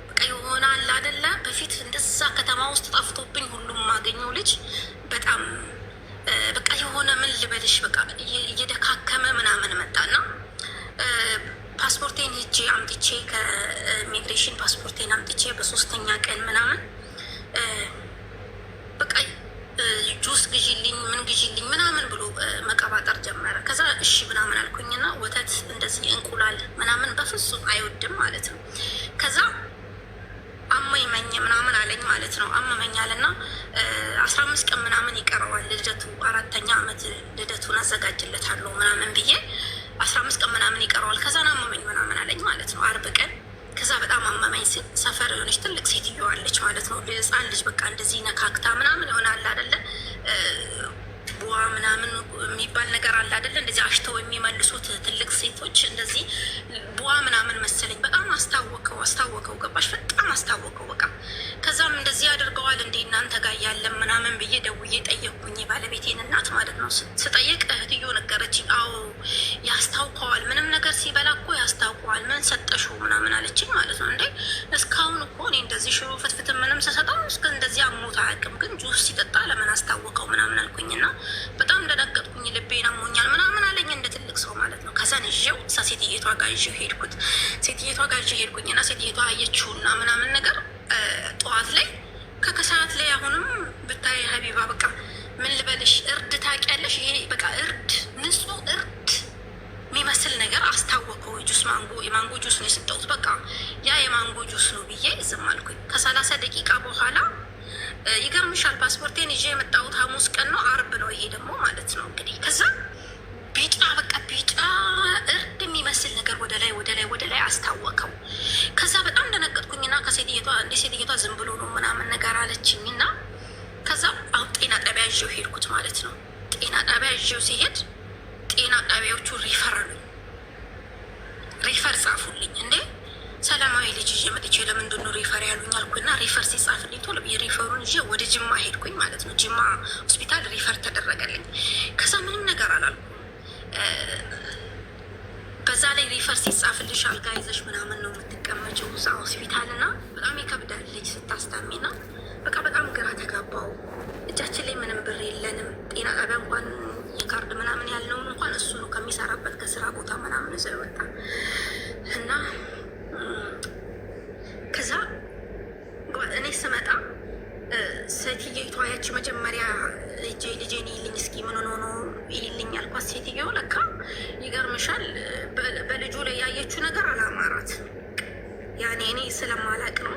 በቃ የሆነ አለ አይደለ በፊት እንደዛ ከተማ ውስጥ ጠፍቶብኝ ሁሉም ማገኘው ልጅ በጣም በቃ የሆነ ምን ልበልሽ በቃ እየደካከመ ምናምን መጣና ፓስፖርቴን ሄጄ አምጥቼ ከኢሚግሬሽን ፓስፖርቴን አምጥቼ በ3ኛ ቀን ምናምን በቃ ጁስ ግዢልኝ ምን ግዢልኝ ምናምን ብሎ መቀባጠር ጀመረ። ከዛ እሺ ምናምን አልኩኝና ወተት እንደዚህ እንቁላል ምናምን በፍጹም አይወድም ማለት ነው። ከዛ አመመኝ ምናምን አለኝ ማለት ነው። አመመኛልና 15 ቀን ምናምን ይቀረዋል ልደቱ 4ኛ ዓመት ልደቱን አዘጋጅለታለሁ ምናምን ብዬ 15 ቀን ምናምን ይቀረዋል። ከዛ አመመኝ ምናምን አለኝ ማለት ነው። 40 ቀን ከዛ በጣም አመመኝ። ሰፈር የሆነች ትልቅ ሴትዮ አለች ማለት ነው። ህፃን ልጅ በቃ እንደዚህ ነካክታ ምናምን ይሆናል አይደለ ቡዋ ምናምን የሚባል ነገር አለ አይደለ እንደዚህ አሽተው የሚመልሱት ትልቅ ሴቶች እንደዚህ ቡዋ ምናምን መሰለኝ። በጣም አስታወቀው ገባሽ? በጣም አስታወቀው በቃ። ከዛም እንደዚህ ያደርገዋል እንዴ እናንተ ጋር ያለም ምናምን ብዬ ደውዬ ጠየቅኩኝ፣ የባለቤቴን እናት ማለት ነው። ስጠየቅ እህትዮ ነገረችኝ። አዎ ያስታውቀዋል፣ ምንም ነገር ሲበላ እኮ ያስታውቀዋል። ምን ሰጠሹ ምናምን አለችኝ ማለት ነው። እንዴ እስካሁን እኮ እኔ እንደዚህ ሽሮ ፍትፍት ምንም ስሰጠው እስከ እንደዚህ አሞት አያውቅም፣ ግን ጁስ ሲጠጣ ለምን አስታወቀው ምናምን አልኩኝና በጣም እንደነገጥኩኝ ልቤን አሞኛል ምናምን አለኝ እንደ ትልቅ ሰው ማለት ነው። ከዛን ይዤው ሴትየቷ ጋር ይዤው ሄድኩት። ሴትየቷ ጋር ይዤ ሄድኩኝና ሴትየቷ አየችውና ምናምን ነገር ጠዋት ላይ ከከሰዓት ላይ አሁንም ብታይ ሀቢባ በቃ ምን ልበልሽ እርድ ታውቂያለሽ? ይሄ በቃ እርድ ንጹህ እርድ የሚመስል ነገር አስታወቀው። ጁስ የማንጎ ጁስ ነው የሰጠሁት። በቃ ያ የማንጎ ጁስ ነው ብዬ ዝም አልኩኝ። ከ30 ደቂቃ በኋላ ይገርምሻል ፓስፖርቴን ይዤ የመጣሁት ሐሙስ ቀን ነው። አርብ ነው ይሄ ደግሞ ማለት ነው እንግዲህ። ከዛ ቢጫ በቃ ቢጫ እርድ የሚመስል ነገር ወደ ላይ አስታወቀው። ከዛ በጣም እንደነገጥኩኝና ከሴትየቷ እንደ ሴትየቷ ዝም ብሎ ነው ምናምን ነገር አለችኝና ከዛ አሁን ጤና ጣቢያ ይዤው ሄድኩት ማለት ነው። ጤና ጣቢያ ይዤው ሲሄድ ጤና ጣቢያዎቹ ሪፈር ጻፉልኝ። እንዴ ሰላማዊ ልጅ ይዤ መጥቼ ለምንድን ነው ሪፈር ያሉኝ አልኩና ሪፈር ሲጻፍልኝ ቶሎ ሪፈሩን ይዤ ወደ ጅማ ሄድኩኝ ማለት ነው። ጅማ ሆስፒታል ሪፈር ተደረገልኝ። ከዛ ምንም ነገር አላልኩም። በዛ ላይ ሪፈር ሲጻፍልሽ አልጋ ይዘሽ ምናምን ነው የምትቀመጨው እዛ ሆስፒታል እና በጣም ይከብዳል ልጅ ስታስታሚና በቃ በጣም ግራ ተጋባው። እጃችን ላይ ምንም ብር የለንም። ጤና ጣቢያ እንኳን የካርድ ምናምን ያልነውን እንኳን እሱ ነው ከሚሰራበት ከስራ ቦታ ምናምን ይዘው ይወጣ እና ከዛ እኔ ስመጣ ሴትየቷ ያቺ መጀመሪያ ልጄን ይልኝ እስኪ ምን ሆኖ ይልኝ ያልኳት ሴትየው ለካ ይገርምሻል በልጁ ላይ ያየችው ነገር ያኔ እኔ ስለማላቅ ነው